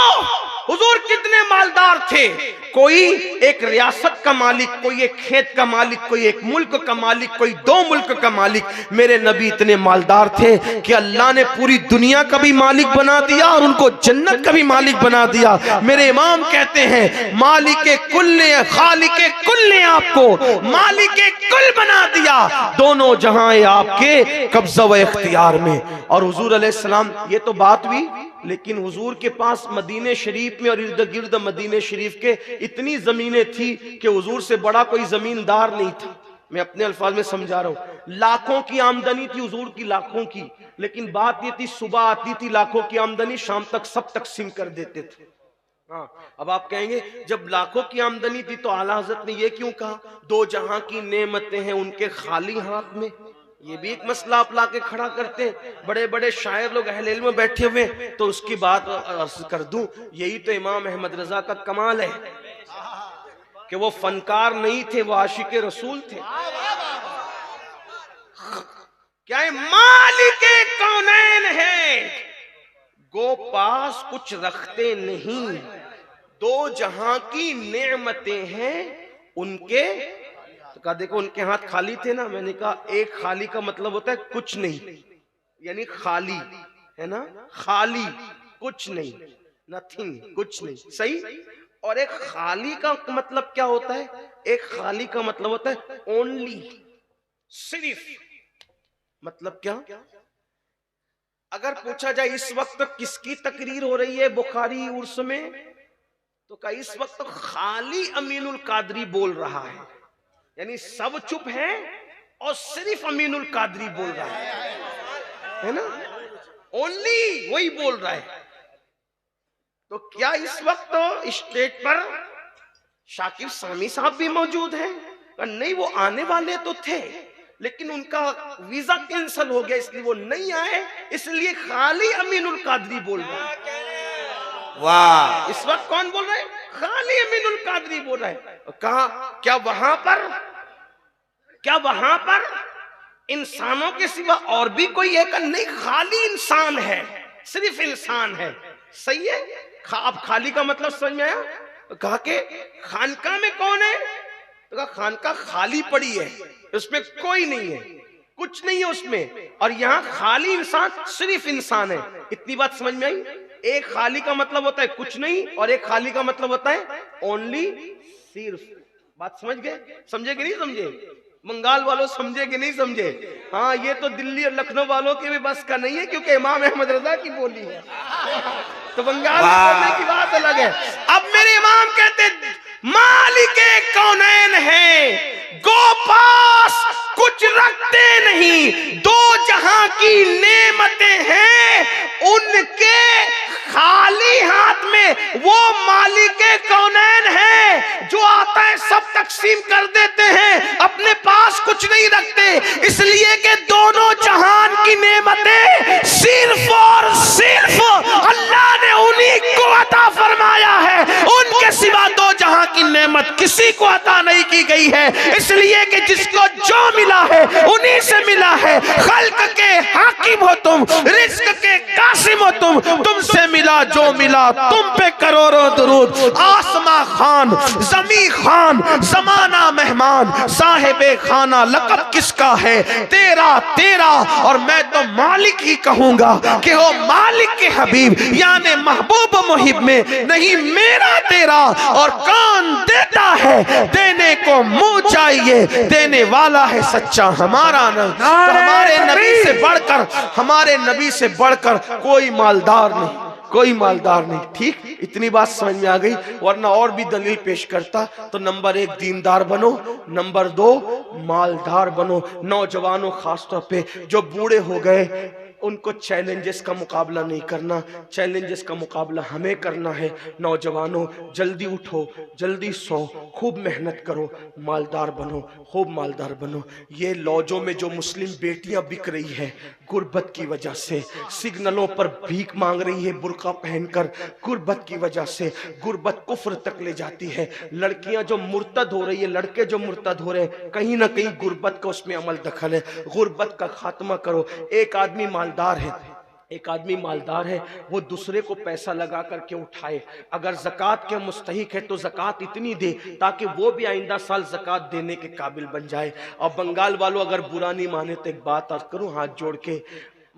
हुजूर कितने मालदार थे। कोई एक रियासत का मालिक, कोई एक खेत का मालिक, कोई एक मुल्क का मालिक, कोई 2 मुल्क का मालिक। मेरे नबी इतने मालदार थे कि अल्लाह ने पूरी दुनिया का भी मालिक बना दिया और उनको जन्नत का भी मालिक बना दिया। मेरे इमाम कहते हैं मालिक कुल ने, खालिक कुल ने आपको मालिक कुल बना दिया, दोनों जहां आपके कब्जा व इख्तियार में। और हुजूर अलैहिस्सलाम, ये तो बात हुई, लेकिन हुजूर के पास मदीने शरीफ में और इर्द गिर्द मदीने शरीफ के इतनी जमीनें थी कि हुजूर से बड़ा कोई जमींदार नहीं था। मैं अपने अल्फाज में समझा रहा हूं। लाखों की आमदनी थी हुजूर की, लाखों की, लेकिन बात ये थी सुबह आती थी लाखों की आमदनी, शाम तक सब तकसीम कर देते थे। हाँ, अब आप कहेंगे जब लाखों की आमदनी थी तो आला हज़रत ने ये क्यों कहा 2 जहां की नेमतें हैं उनके खाली हाथ में? ये भी एक मसला आप लाके खड़ा करते हैं। बड़े बड़े शायर लोग अहले इल्म में बैठे हुए, तो उसकी बात अर्ज कर दूं, यही तो इमाम अहमद रजा का कमाल है कि वो फनकार नहीं थे, वो आशिक रसूल थे। क्या है? मालिक कौनैन है, गो पास कुछ रखते नहीं, 2 जहां की नेमतें हैं उनके। तो कहा देखो उनके हाथ खाली थे ना, मैंने कहा एक खाली का मतलब होता है कुछ नहीं, यानी खाली है ना, खाली कुछ नहीं, नथिंग, कुछ नहीं, सही। और एक खाली का मतलब क्या होता है? एक खाली का मतलब होता है ओनली, सिर्फ। मतलब क्या? अगर पूछा जाए इस वक्त किसकी तकरीर हो रही है बुखारी उर्स में, तो कहा इस वक्त खाली अमीनुल कादरी बोल रहा है, यानी सब चुप हैं और सिर्फ अमीनुल कादरी बोल रहा है ना, ओनली वही बोल रहा है। तो क्या इस वक्त स्टेज पर शाकिब सामी साहब भी मौजूद हैं? नहीं, वो आने वाले तो थे लेकिन उनका वीजा कैंसिल हो गया इसलिए वो नहीं आए, इसलिए खाली अमीनुल कादरी बोल रहा है। वाह, इस वक्त कौन बोल रहा है? खाली अमीनुल कादरी बोल रहा है। कहा क्या वहां पर इंसानों के सिवा और भी कोई है? का नहीं, खाली इंसान है, सिर्फ इंसान है। सही है। अब खाली का मतलब समझ में आया? कहा कि खानका में कौन है? तो कहा खानका खाली पड़ी है, उसमें कोई नहीं है, कुछ नहीं है उसमें। और यहाँ खाली इंसान, सिर्फ इंसान है। इतनी बात समझ में आई? एक खाली का मतलब होता है कुछ नहीं और एक खाली का मतलब होता है ओनली, सिर्फ। बात समझ गए? समझे कि नहीं समझे? बंगाल वालों समझे कि नहीं समझे? हाँ, ये तो दिल्ली और लखनऊ वालों के भी बस का नहीं है, क्योंकि इमाम अहमद रजा की बोली है। तो बंगाल में बोलने की बात अलग है। अब मेरे इमाम कहते मालिक कौनैन है, गो पास कुछ रखते नहीं, 2 जहां की नेमतें हैं उनके खाली हाथ में। वो मालिक कौनैन है जो आता है सब तकसीम कर देते हैं, अपने पास कुछ नहीं रखते, इसलिए कि दोनों जहान की नेमतें सिर्फ और सिर्फ अल्लाह ने उन्हीं को अता फरमाया है। उनके सिवा 2 जहां की नेमत किसी को अता नहीं की गई है, इसलिए कि जिसको जो मिला है उन्हीं से मिला है। खल्क के हाकिम हो तुम, रिज्क के कासिम हो तुम, तुमसे मिला जो मिला तुम पे करोड़ों दुरूद। आसमां खान, जमी खान, जमाना मेहमान, साहिबे खाना लक़ब किसका है? तेरा तेरा। और मैं तो मालिक ही कहूंगा कि हो मालिक के हबीब, यानी महबूब मुहिब में नहीं मेरा तेरा। और कौन देता है? देने को मुंह चाहिए, देने वाला है सच्चा हमारा न। तो हमारे नबी से बढ़कर, हमारे नबी से बढ़कर कोई मालदार नहीं, कोई मालदार नहीं। ठीक, इतनी बात समझ में आ गई, वरना और भी दलील पेश करता। तो नंबर 1 दीनदार बनो, नंबर 2 मालदार बनो। नौजवानों खासतौर पे जो बूढ़े हो गए उनको चैलेंजेस का मुकाबला नहीं करना, चैलेंजेस का मुकाबला हमें करना है। नौजवानों जल्दी उठो, जल्दी सो, खूब मेहनत करो, मालदार बनो, खूब मालदार बनो। ये लॉजों में जो मुस्लिम बेटियां बिक रही है गुर्बत की वजह से, सिग्नलों पर भीख मांग रही है बुर्का पहनकर, गुर्बत की वजह से। गुर्बत कुफ्र तक ले जाती है। लड़कियां जो मुर्तद हो रही है, लड़के जो मुर्तद हो रहे हैं, कहीं ना कहीं गुर्बत का उसमें अमल दखल है। गुर्बत का खात्मा करो। एक आदमी मालदार है, एक आदमी मालदार है, वो दूसरे को पैसा लगा करके उठाए, अगर ज़कात के मुस्तहिक है तो ज़कात इतनी दे ताकि वो भी आइंदा साल ज़कात देने के काबिल बन जाए। और बंगाल वालों अगर बुरा नहीं माने तो एक बात अर्ज करूं हाथ जोड़ के,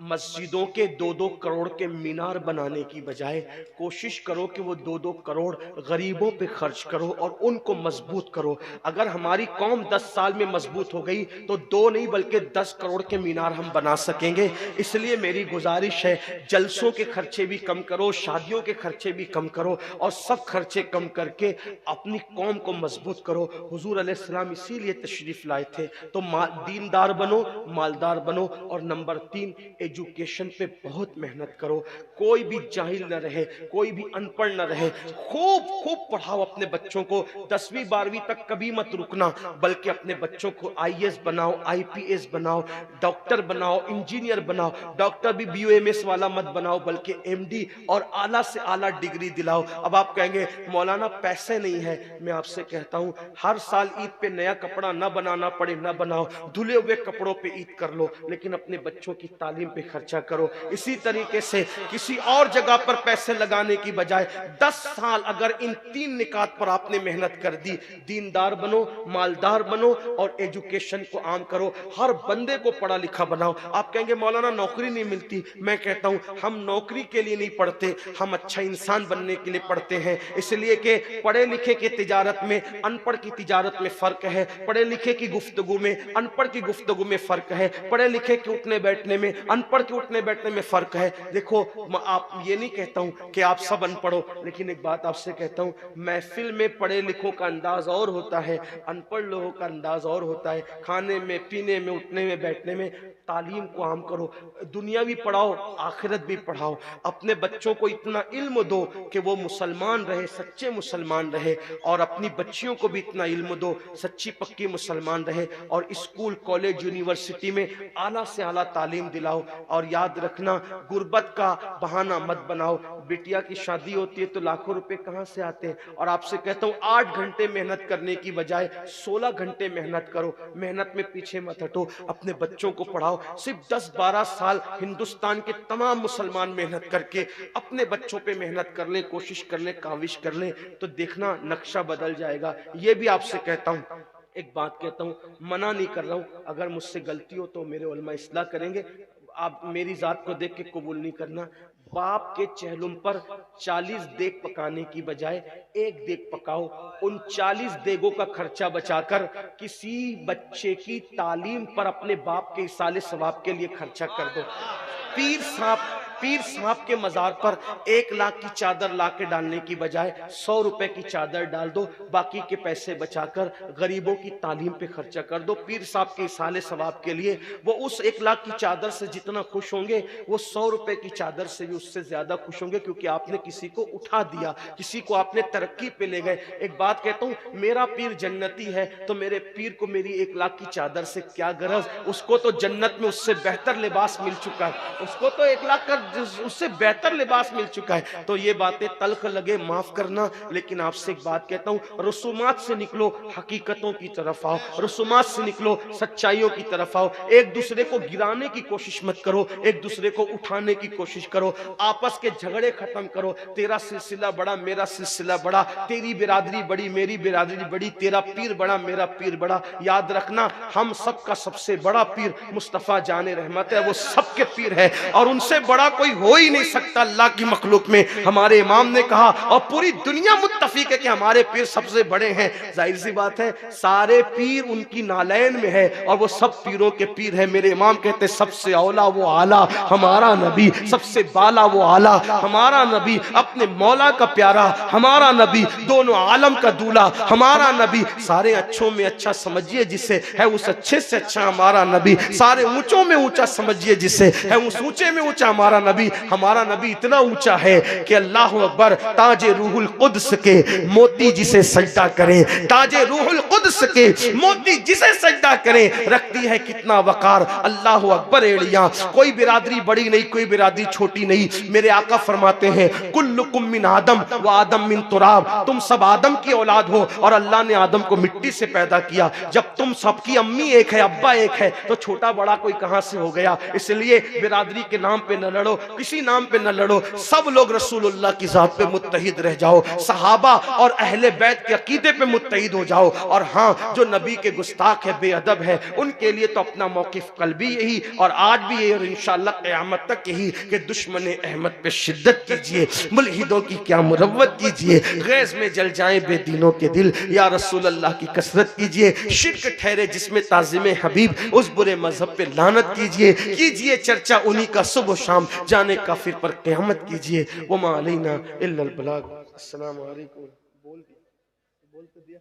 मस्जिदों के 2-2 करोड़ के मीनार बनाने की बजाय कोशिश करो कि वो 2-2 करोड़ गरीबों पे खर्च करो और उनको मजबूत करो। अगर हमारी कौम 10 साल में मजबूत हो गई तो 2 नहीं बल्कि 10 करोड़ के मीनार हम बना सकेंगे। इसलिए मेरी गुजारिश है, जलसों के खर्चे भी कम करो, शादियों के खर्चे भी कम करो और सब खर्चे कम करके अपनी कौम को मजबूत करो। हुजूर अलैहिस्सलाम इसीलिए तशरीफ लाए थे। तो दीनदार बनो, मालदार बनो, और नंबर 3 एजुकेशन पे बहुत मेहनत करो। कोई भी जाहिल न रहे, कोई भी अनपढ़ न रहे, खूब खूब पढ़ाओ अपने बच्चों को। 10वीं 12वीं तक कभी मत रुकना, बल्कि अपने बच्चों को IAS बनाओ, IPS बनाओ, डॉक्टर बनाओ, इंजीनियर बनाओ। डॉक्टर भी BUMS वाला मत बनाओ, बल्कि MD और आला से आला डिग्री दिलाओ। अब आप कहेंगे मौलाना पैसे नहीं है, मैं आपसे कहता हूं हर साल ईद पे नया कपड़ा ना बनाना पड़े ना बनाओ, धुले हुए कपड़ों पे ईद कर लो, लेकिन अपने बच्चों की तालीम पे खर्चा करो। इसी तरीके से किसी और जगह पर पैसे लगाने की बजाय 10 साल अगर इन 3 निकात पर आपने मेहनत कर दी, दीनदार बनो, मालदार बनो और एजुकेशन को आम करो, हर बंदे को पढ़ा लिखा बनाओ। आप कहेंगे मौलाना नौकरी नहीं मिलती, मैं कहता हूं हम नौकरी के लिए नहीं पढ़ते, हम अच्छा इंसान बनने के लिए पढ़ते हैं। इसलिए कि पढ़े लिखे की तिजारत में अनपढ़ की तिजारत में फर्क है, पढ़े लिखे की गुफ्तगू में अनपढ़ की गुफ्तगू में फर्क है, पढ़े लिखे के उठने बैठने में अनपढ़ के उठने बैठने में फर्क है। देखो आप, ये नहीं कहता हूं कि आप सब अनपढ़ हो, लेकिन एक बात आपसे कहता हूं, महफिल में पढ़े लिखों का अंदाज और होता है, अनपढ़ लोगों का अंदाज और होता है। खाने में, पीने में, उठने में, बैठने में तालीम को आम करो, दुनिया भी पढ़ाओ, आखिरत भी पढ़ाओ। अपने बच्चों को इतना इल्म दो कि वो मुसलमान रहे, सच्चे मुसलमान रहे, और अपनी बच्चियों को भी इतना इल्म दो, सच्ची पक्की मुसलमान रहे, और स्कूल, कॉलेज, यूनिवर्सिटी में आला से आला तालीम दिलाओ। और याद रखना, गुर्बत का बहाना मत बनाओ। बिटिया की शादी होती है तो लाखों रुपए कहां से आते हैं, और आपसे कहता हूं 8 घंटे मेहनत करने की बजाय 16 घंटे मेहनत करो, मेहनत में पीछे मत हटो, अपने बच्चों को पढ़ाओ। सिर्फ 10-12 साल हिंदुस्तान के तमाम मुसलमान मेहनत करके अपने बच्चों पे मेहनत कर ले, कोशिश कर ले, काविश कर ले, तो देखना नक्शा बदल जाएगा। ये भी आपसे कहता हूं, एक बात कहता हूं, मना नहीं कर रहा हूं, अगर मुझसे गलती हो तो मेरे उलमा इस्लाह करेंगे, आप मेरी जात को देख के कबूल नहीं करना। बाप के चेहलुम पर 40 देग पकाने की बजाय 1 देग पकाओ, उन 40 देगों का खर्चा बचाकर किसी बच्चे की तालीम पर अपने बाप के इसाले सवाब के लिए खर्चा कर दो। पीर साहब के मजार पर 1 लाख की चादर ला के डालने की बजाय 100 रुपए की चादर डाल दो, बाकी के पैसे बचाकर गरीबों की तालीम पे खर्चा कर दो। पीर साहब के इसाले सवाब के लिए वो उस 1 लाख की चादर से जितना खुश होंगे, वो 100 रुपए की चादर से भी उससे ज्यादा खुश होंगे, क्योंकि आपने किसी को उठा दिया, किसी को आपने तरक्की पे ले गए। एक बात कहता हूँ, मेरा पीर जन्नती है तो मेरे पीर को मेरी 1 लाख की चादर से क्या गरज, उसको तो जन्नत में उससे बेहतर लिबास मिल चुका है, उसको तो 1 लाख का उससे बेहतर लिबास मिल चुका है। तो ये बातें तल्ख लगे माफ करना, लेकिन आपसे एक बात कहता हूँ, रसूमात से निकलो, हकीकतों की तरफ आओ, रसूमात से निकलो, सच्चाइयों की तरफ आओ। एक दूसरे को गिराने की कोशिश मत करो, एक दूसरे को उठाने की कोशिश करो, आपस के झगड़े खत्म करो। तेरा सिलसिला बड़ा, मेरा सिलसिला बड़ा, तेरी बिरादरी बड़ी, मेरी बिरादरी बड़ी, तेरा पीर बड़ा, मेरा पीर बड़ा। याद रखना, हम सबका सबसे बड़ा पीर मुस्तफा जाने रहमत है, वो सबके पीर है और उनसे बड़ा कोई हो ही नहीं सकता अल्लाह की मखलूक में। हमारे इमाम ने कहा और पूरी दुनिया मुत्तफिक है कि हमारे पीर सबसे बड़े हैं। जाहिर सी बात है, सारे पीर उनकी नालैन में है और वो सब पीरों के पीर है। मेरे इमाम कहते सबसे औला वो आला हमारा नबी, सबसे बाला वो आला हमारा नबी, अपने मौला का प्यारा हमारा नबी, दोनों आलम का दूल्हा हमारा नबी। सारे अच्छों में अच्छा समझिए जिसे, है उस अच्छे से अच्छा हमारा नबी। सारे ऊंचों में ऊंचा समझिए जिसे, है उस ऊंचे में ऊंचा हमारा नबी। हमारा नबी इतना ऊंचा है कि अल्लाह अकबर, ताजे रूहुल कुद्स के मोती जिसे सजदा करें, ताजे रूहुल कुद्स के मोती जिसे सजदा करें, रखती है कितना वकार। अल्लाह अकबर एड़ियां, कोई बिरादरी बड़ी नहीं, कोई बिरादरी छोटी नहीं। मेरे आका फरमाते हैं, कुल्लुकुम मिन आदम व आदम मिन तुराब, तुम सब आदम की औलाद हो और अल्लाह ने आदम को मिट्टी से पैदा किया। जब तुम सबकी अम्मी एक है, अब्बा एक है, तो छोटा बड़ा कोई कहां से हो गया। इसलिए बिरादरी के नाम पे न लड़ो, लड़ो, किसी नाम पे न लड़ो, सब लोग रसूलुल्लाह की जात पे मुत्तहिद रह जाओ, सहाबा और अहले बैत के अकीदे पे मुत्तहिद हो जाओ। और हाँ, जो नबी के गुस्ताख है, बेअदब है, उनके लिए तो अपना मौकिफ कल भी यही और आज भी यही और इंशाअल्लाह क़यामत तक यही कि दुश्मन अहमद पे शिद्दत कीजिए, मुल्हिदों की क्या मुरव्वत कीजिए, गैज़ में जल जाए बेदीनों के दिल, या रसूल अल्लाह की कसरत कीजिए, शिर्क ठहरे जिसमें ताज़िम हबीब, उस बुरे मजहब पे लानत कीजिए, कीजिए चर्चा उन्हीं का सुबह शाम, जाने काफिर पर क़यामत कीजिए। वमा अलैना इल्लल बलाग। अस्सलामु अलैकुम। बोल दिया, बोल तो दिया।